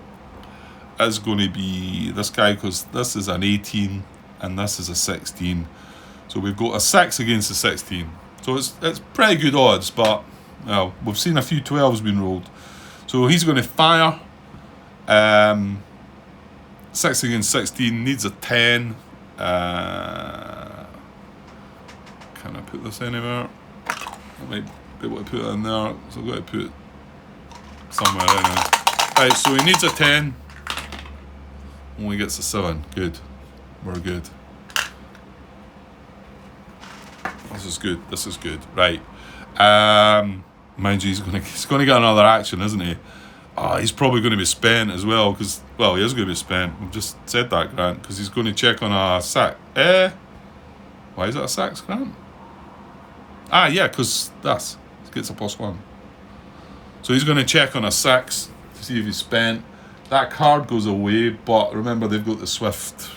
is going to be this guy because this is an 18 and this is a 16. So we've got a 6 against a 16. So it's pretty good odds, but. Well, we've seen a few 12s being rolled. So he's going to fire. 6 against 16 needs a 10. Can I put this anywhere? I might be able to put it in there. So I've got to put it somewhere anyway. Right, so he needs a 10. Only gets a 7. Good. We're good. This is good. Right. Mind you, he's going to get another action, isn't he? He's probably going to be spent as well because, well, he is going to be spent. We've just said that, Grant, because he's going to check on a 6. Why is it a 6, Grant? Yeah, because he gets a +1. So he's going to check on a 6 to see if he's spent. That card goes away, but remember they've got the swift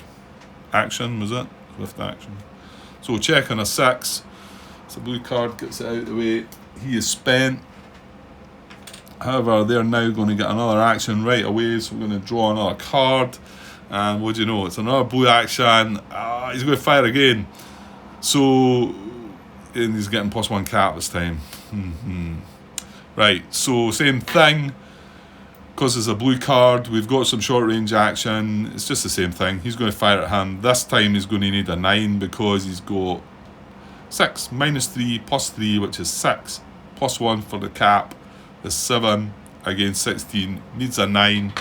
action, was it? Swift action. So check on a 6. It's a blue card, gets it out of the way. He is spent. However, they're now going to get another action right away, so we're going to draw another card. And what do you know? It's another blue action. He's going to fire again. So, and he's getting +1 cap this time. Right, so same thing. Because it's a blue card, we've got some short range action. It's just the same thing. He's going to fire at him. This time he's going to need a 9 because he's got 6, -3, +3, which is 6, +1 for the cap, is 7 against 16, needs a 9,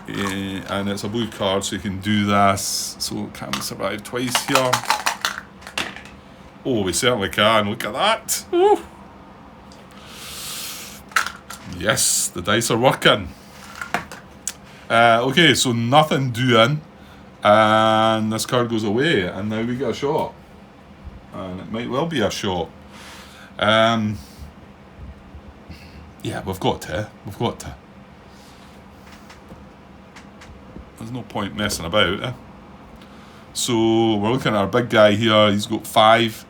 and it's a blue card, so you can do this. So can we survive twice here? Oh, we certainly can. Look at that. Woo. Yes, the dice are working. Okay, so nothing doing, and this card goes away, and now we get a shot. And it might well be a shot. Yeah, we've got to. There's no point messing about, eh? So we're looking at our big guy here. He's got 5.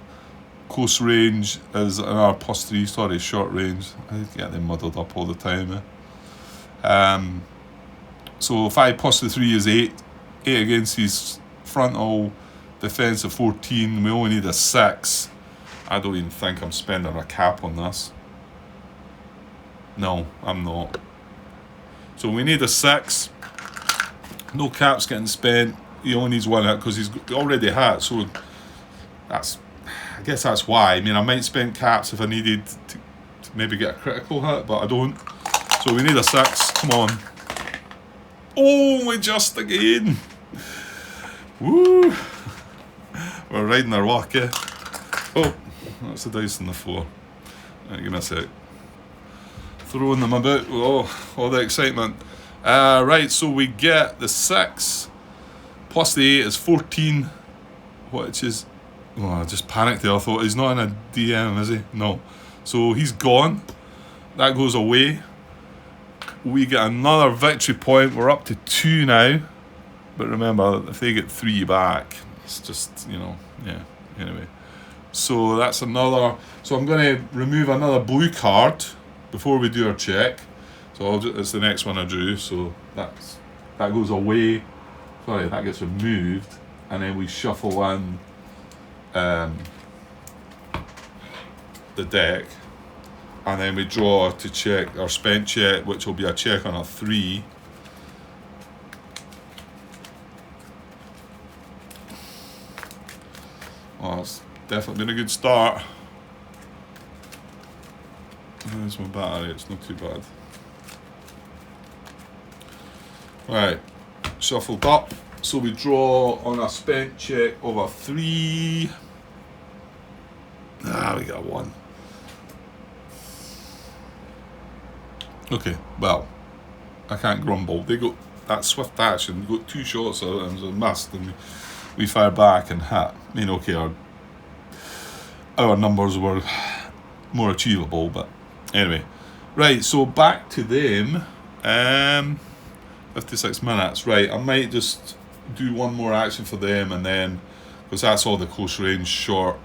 Close range is another +3. Sorry, short range. I get them muddled up all the time, eh? So 5 +3 is 8. 8 against his frontal. Defense of 14. We only need a 6. I don't even think I'm spending a cap on this. No, I'm not. So we need a 6. No caps getting spent. He only needs 1 hit because he's already hit. So I guess that's why. I mean, I might spend caps if I needed to maybe get a critical hit, but I don't. So we need a 6. Come on. Oh, we just again. Woo. We're riding our luck, eh? Oh, that's the dice on the floor. Right, give me a sec. throwing them about. Oh, all the excitement. Right, so we get the 6 plus the 8 is 14, which is... Oh, I just panicked there. I thought, he's not in a DM, is he? No. So he's gone. That goes away. We get another victory point. We're up to 2 now. But remember, if they get 3 back, it's just, yeah. Anyway. So that's another... So I'm going to remove another blue card before we do our check. So it's the next one I drew. So that goes away. Sorry, that gets removed. And then we shuffle in the deck, and then we draw to check our spent check, which will be a check on a 3. Oh, it's definitely been a good start. There's my battery, it's not too bad. Right, shuffled up. So we draw on a spent check of a 3. We got 1. Okay, well, I can't grumble. They got that swift action, got 2 shots out and it was a missed, and we fire back and hit. Okay, our numbers were more achievable, but anyway. Right, so back to them. 56 minutes. Right, I might just do one more action for them, and then, because that's all the close range short,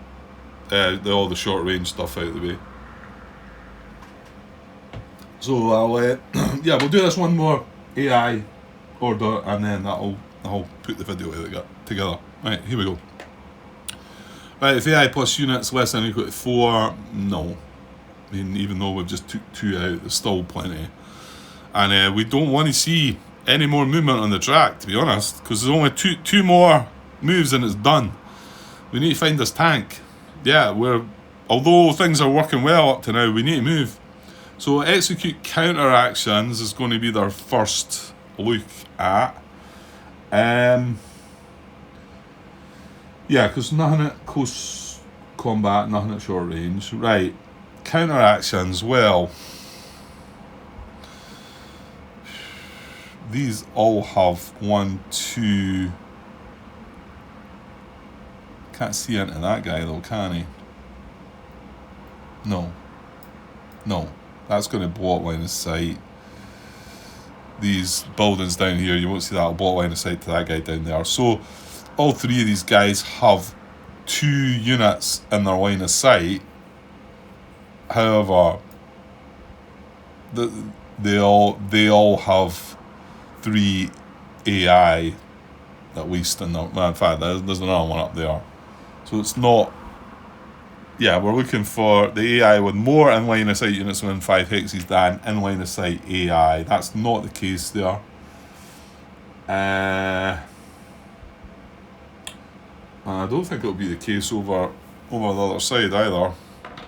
all the short range stuff out of the way. So I'll yeah, we'll do this one more AI order, and then I'll put the video together. Right, here we go. Right, if AI plus units less than or equal to 4, no. Even though we've just took 2 out, there's still plenty, and we don't want to see any more movement on the track, to be honest, because there's only two more moves and it's done. We need to find this tank. Yeah, although things are working well up to now, we need to move. So execute counter actions is going to be their first look at. Yeah, because nothing at close combat, nothing at short range. Right, counter actions, well, these all have 1, 2. Can't see into that guy though, can he? No. That's going to block line of sight. These buildings down here, you won't see that. I'll block line of sight to that guy down there. So all 3 of these guys have 2 units in their line of sight. However, they all have 3 AI at least in there. Well, in fact, there's another one up there. So it's not... Yeah, we're looking for the AI with more in line of sight units within 5 hexes than in line of sight AI. That's not the case there. And I don't think it'll be the case over the other side either.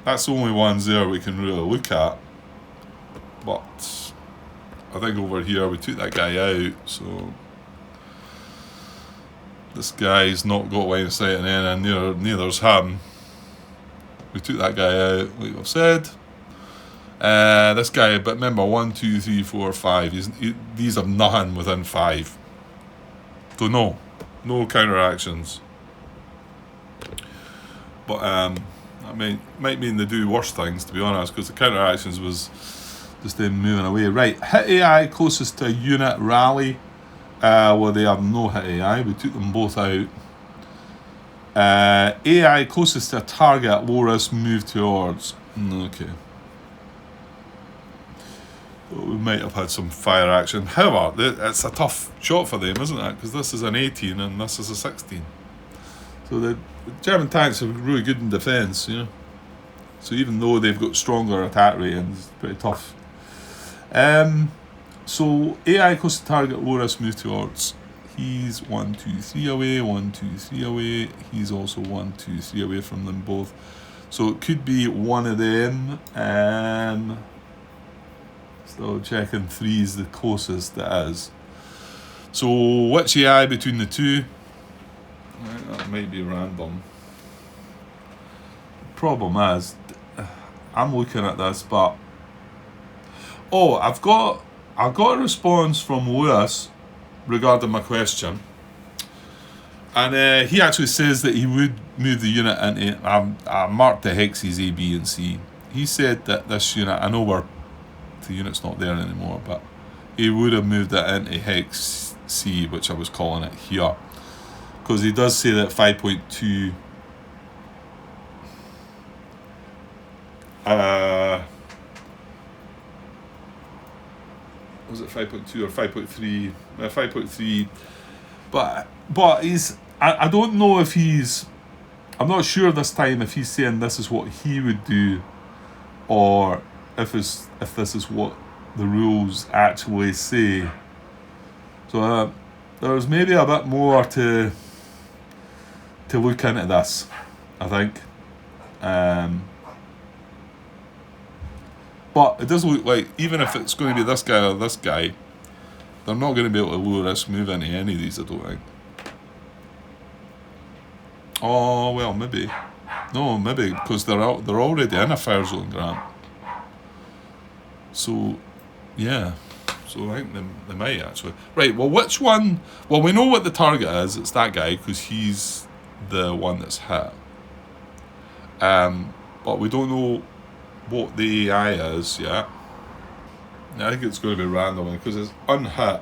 That's the only ones there we can really look at. But I think over here we took that guy out, so this guy's not got line of sight, and neither's him. We took that guy out, like I've said. This guy, but remember, 1, 2, 3, 4, 5. These have nothing within 5. So no counter actions. But that might mean they do worse things, to be honest, because the counter actions was just them moving away. Right, hit AI closest to a unit rally. Well, they have no hit AI. We took them both out. AI closest to a target, low risk, move towards. Okay. Well, we might have had some fire action. However, it's a tough shot for them, isn't it? Because this is an 18 and this is a 16. So the German tanks are really good in defence, So even though they've got stronger attack ratings, it's pretty tough. So AI close to target, low risk, move towards. He's 1, 2, 3 away, 1, 2, 3 away. He's also 1, 2, 3 away from them both. So it could be one of them. Still checking 3 is the closest that is. So which AI between the 2? That might be random. Problem is, I'm looking at this, but Oh, I've got a response from Lewis regarding my question, and he actually says that he would move the unit into. I marked the hexes A, B, and C. He said that this unit, I know the unit's not there anymore, but he would have moved it into hex C, which I was calling it here, because he does say that 5.2. Was it 5.2 or 5.3? 5.3. But he's. I don't know if he's. I'm not sure this time if he's saying this is what he would do, or if this is what the rules actually say. So there's maybe a bit more to look into this, I think. But it does look like, even if it's going to be this guy or this guy, they're not going to be able to low risk move into any of these, I don't think. Oh, well, maybe. No, maybe, because they're already in a fire zone, Grant. So, yeah. So I think they might, actually. Right, well, which one? Well, we know what the target is. It's that guy, because he's the one that's hit. But we don't know what the AI is yet. I think it's going to be random, because it's unhit,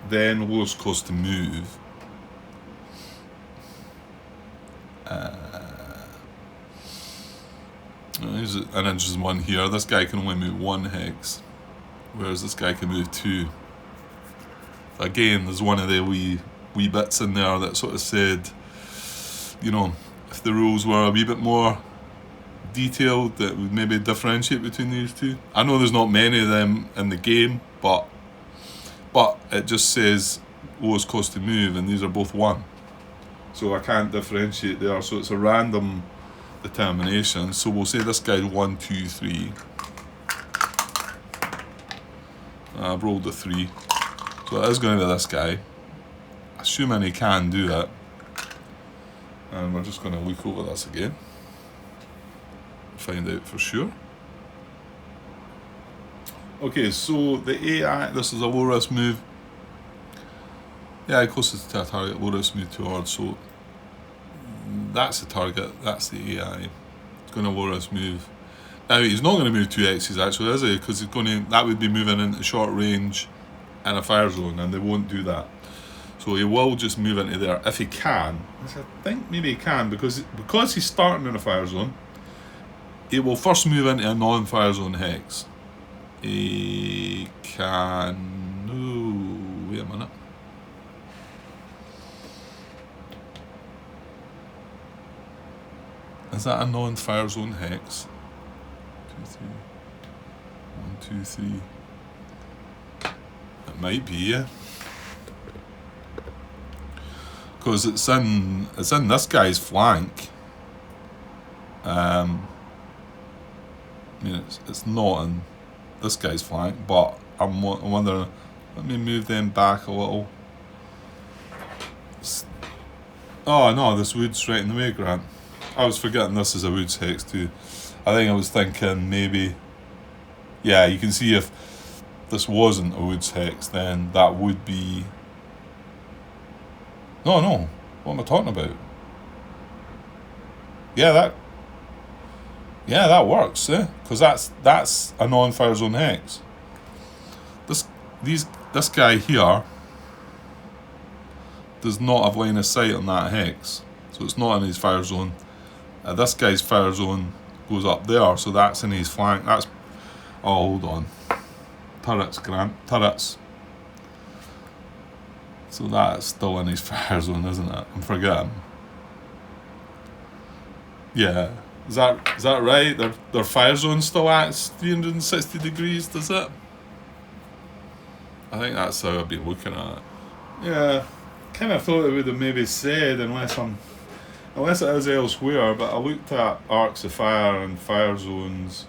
then lowest cost to move. There's an interesting one here. This guy can only move 1 hex, whereas this guy can move 2. Again, there's one of the wee bits in there that sort of said, if the rules were a wee bit more detailed, that would maybe differentiate between these two. I know there's not many of them in the game, but it just says lowest cost to move, and these are both 1. So I can't differentiate there. So it's a random determination. So we'll say this guy's 1, 2, 3. I've rolled a 3. So it is going to be this guy. Assuming he can do it. And we're just going to look over this again. Find out for sure. Okay, so the AI, this is a low risk move. Yeah, closest to a target, low risk move towards. So that's the target, that's the AI. It's going to low risk move. Now he's not going to move 2 X's actually, is he? Because that would be moving into short range in a fire zone, and they won't do that. So he will just move into there if he can. I think maybe he can, because he's starting in a fire zone. He will first move into a non-fire zone hex. He can. No, wait a minute. Is that a non-fire zone hex? 2, 3. 1, 2, 3. It might be, yeah. Because it's in this guy's flank. It's not in this guy's flank, but I'm wondering. Let me move them back a little. Oh no, this wood's right in the way, Grant. I was forgetting this is a woods hex too. I think I was thinking maybe. Yeah, you can see if this wasn't a woods hex, then that would be. No. What am I talking about? Yeah, that works, because that's a non-fire zone hex. This guy here does not have line of sight on that hex, so it's not in his fire zone. This guy's fire zone goes up there, so that's in his flank. Oh, hold on. Turrets, Grant. Turrets. So that's still in his fire zone, isn't it? I'm forgetting. Yeah. Is that right? Their fire zone still acts 360 degrees, does it? I think that's how I've been looking at it. Yeah. Kind of thought it would have maybe said, unless it is elsewhere, but I looked at arcs of fire and fire zones,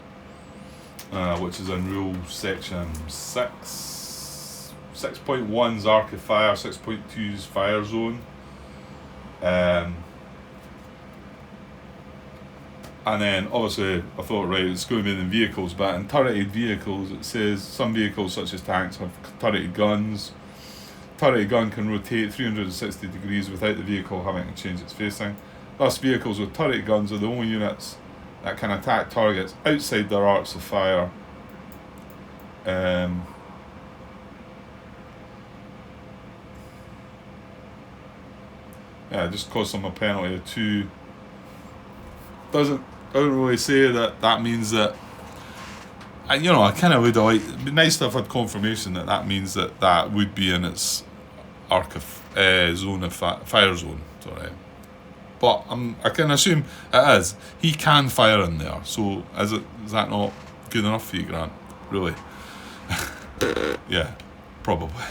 which is in rule section 6.1's arc of fire, 6.2's fire zone. And then obviously I thought, right, it's going to be in vehicles, but in turreted vehicles it says some vehicles such as tanks have turreted guns. Turreted gun can rotate 360 degrees without the vehicle having to change its facing. Thus, vehicles with turreted guns are the only units that can attack targets outside their arcs of fire. Yeah, just cost them a penalty of 2. Doesn't really say that means that. And, you know, I kind of would like. It'd be nice to have had confirmation that means that would be in its arc of zone of fire zone. Sorry, but I can assume it is. He can fire in there. So is that not good enough for you, Grant? Really? Yeah, probably.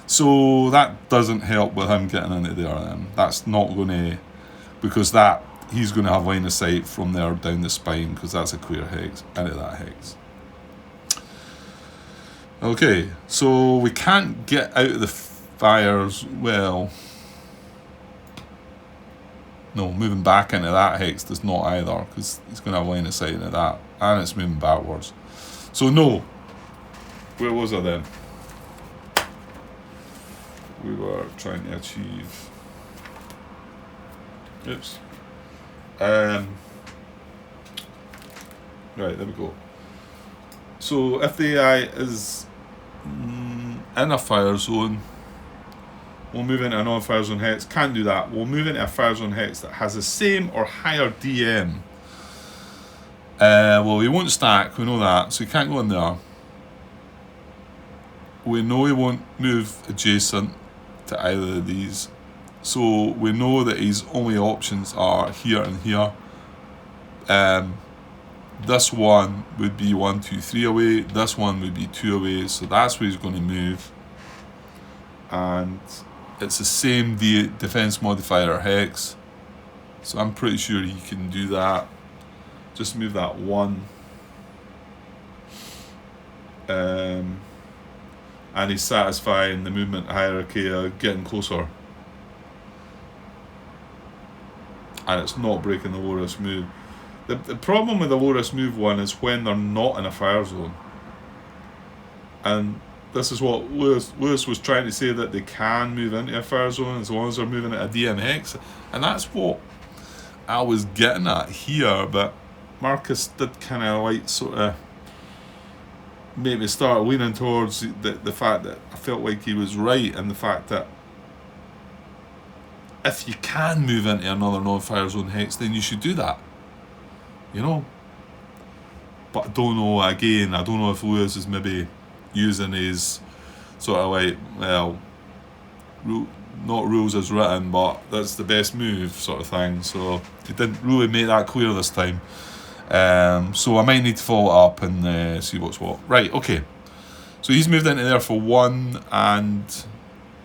So that doesn't help with him getting into there then. That's not going to, because he's going to have line of sight from there down the spine, because that's a clear hex, into that hex. Okay, so we can't get out of the fires, well, no, moving back into that hex does not either, because he's going to have line of sight into that, and it's moving backwards. So no. Where was I then? We were trying to achieve. Oops. Right, there we go. So if the AI is in a fire zone, we'll move into a non-fire zone hex. Can't do that. We'll move into a fire zone hex that has the same or higher DM. Well, he won't stack, we know that, so he can't go in there. We know he won't move adjacent to either of these. So we know that his only options are here and here. This one would be 1, 2, 3 away. This one would be 2 away. So that's where he's going to move. And it's the same defense modifier hex. So I'm pretty sure he can do that. Just move that 1. And he's satisfying the movement hierarchy of getting closer. And it's not breaking the low risk move. The problem with the low risk move one is when they're not in a fire zone. And this is what Lewis was trying to say, that they can move into a fire zone as long as they're moving at a DM hex. And that's what I was getting at here, but Marcus did kind of like sort of maybe start leaning towards the fact that I felt like he was right, and the fact that if you can move into another non-fire zone hex, then you should do that, you know. But I don't know, again, I don't know if Lewis is maybe using his sort of like, well, not rules as written, but that's the best move sort of thing. So he didn't really make that clear this time. So I might need to follow it up and see what's what. Right, okay. So he's moved into there for 1, and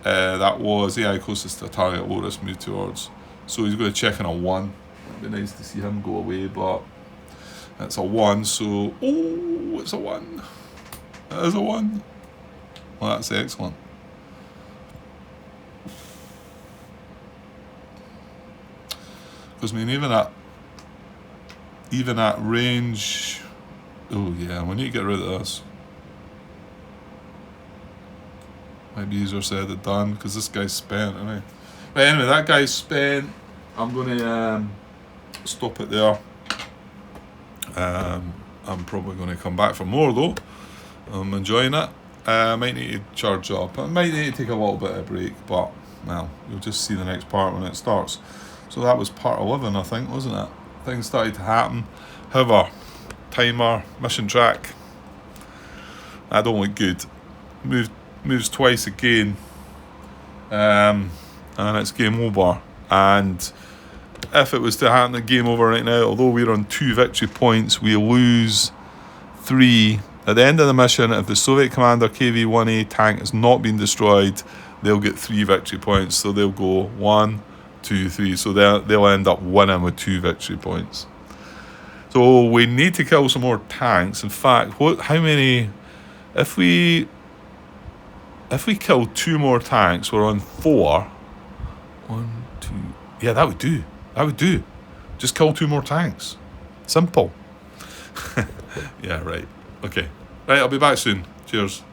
that was AI closest to target low risk move towards. So he's going to check in a 1. It'd be nice to see him go away, but it's a 1. So, oh, it's a 1. It is a 1. Well, that's excellent. Because I mean, even at range, oh yeah, we need to get rid of this. Might be easier said than done, because this guy's spent, isn't he? But anyway, that guy's spent. I'm going to stop it there. I'm probably going to come back for more though. I'm enjoying it. I might need to charge up. I might need to take a little bit of a break, but well, you'll just see the next part when it starts. So that was part 11, I think, wasn't it? Things started to happen. However, timer, mission track, that don't look good. Moves twice again, and it's game over. And if it was to happen at game over right now, although we're on 2 victory points, we lose 3. At the end of the mission, if the Soviet commander KV-1A tank has not been destroyed, they'll get 3 victory points. So they'll go 1, 2, 3. So they'll end up winning with 2 victory points. So we need to kill some more tanks. In fact, how many? If we kill 2 more tanks, we're on 4. 1, 2. Yeah, that would do. Just kill 2 more tanks. Simple. Yeah, right. Okay. Right, I'll be back soon. Cheers.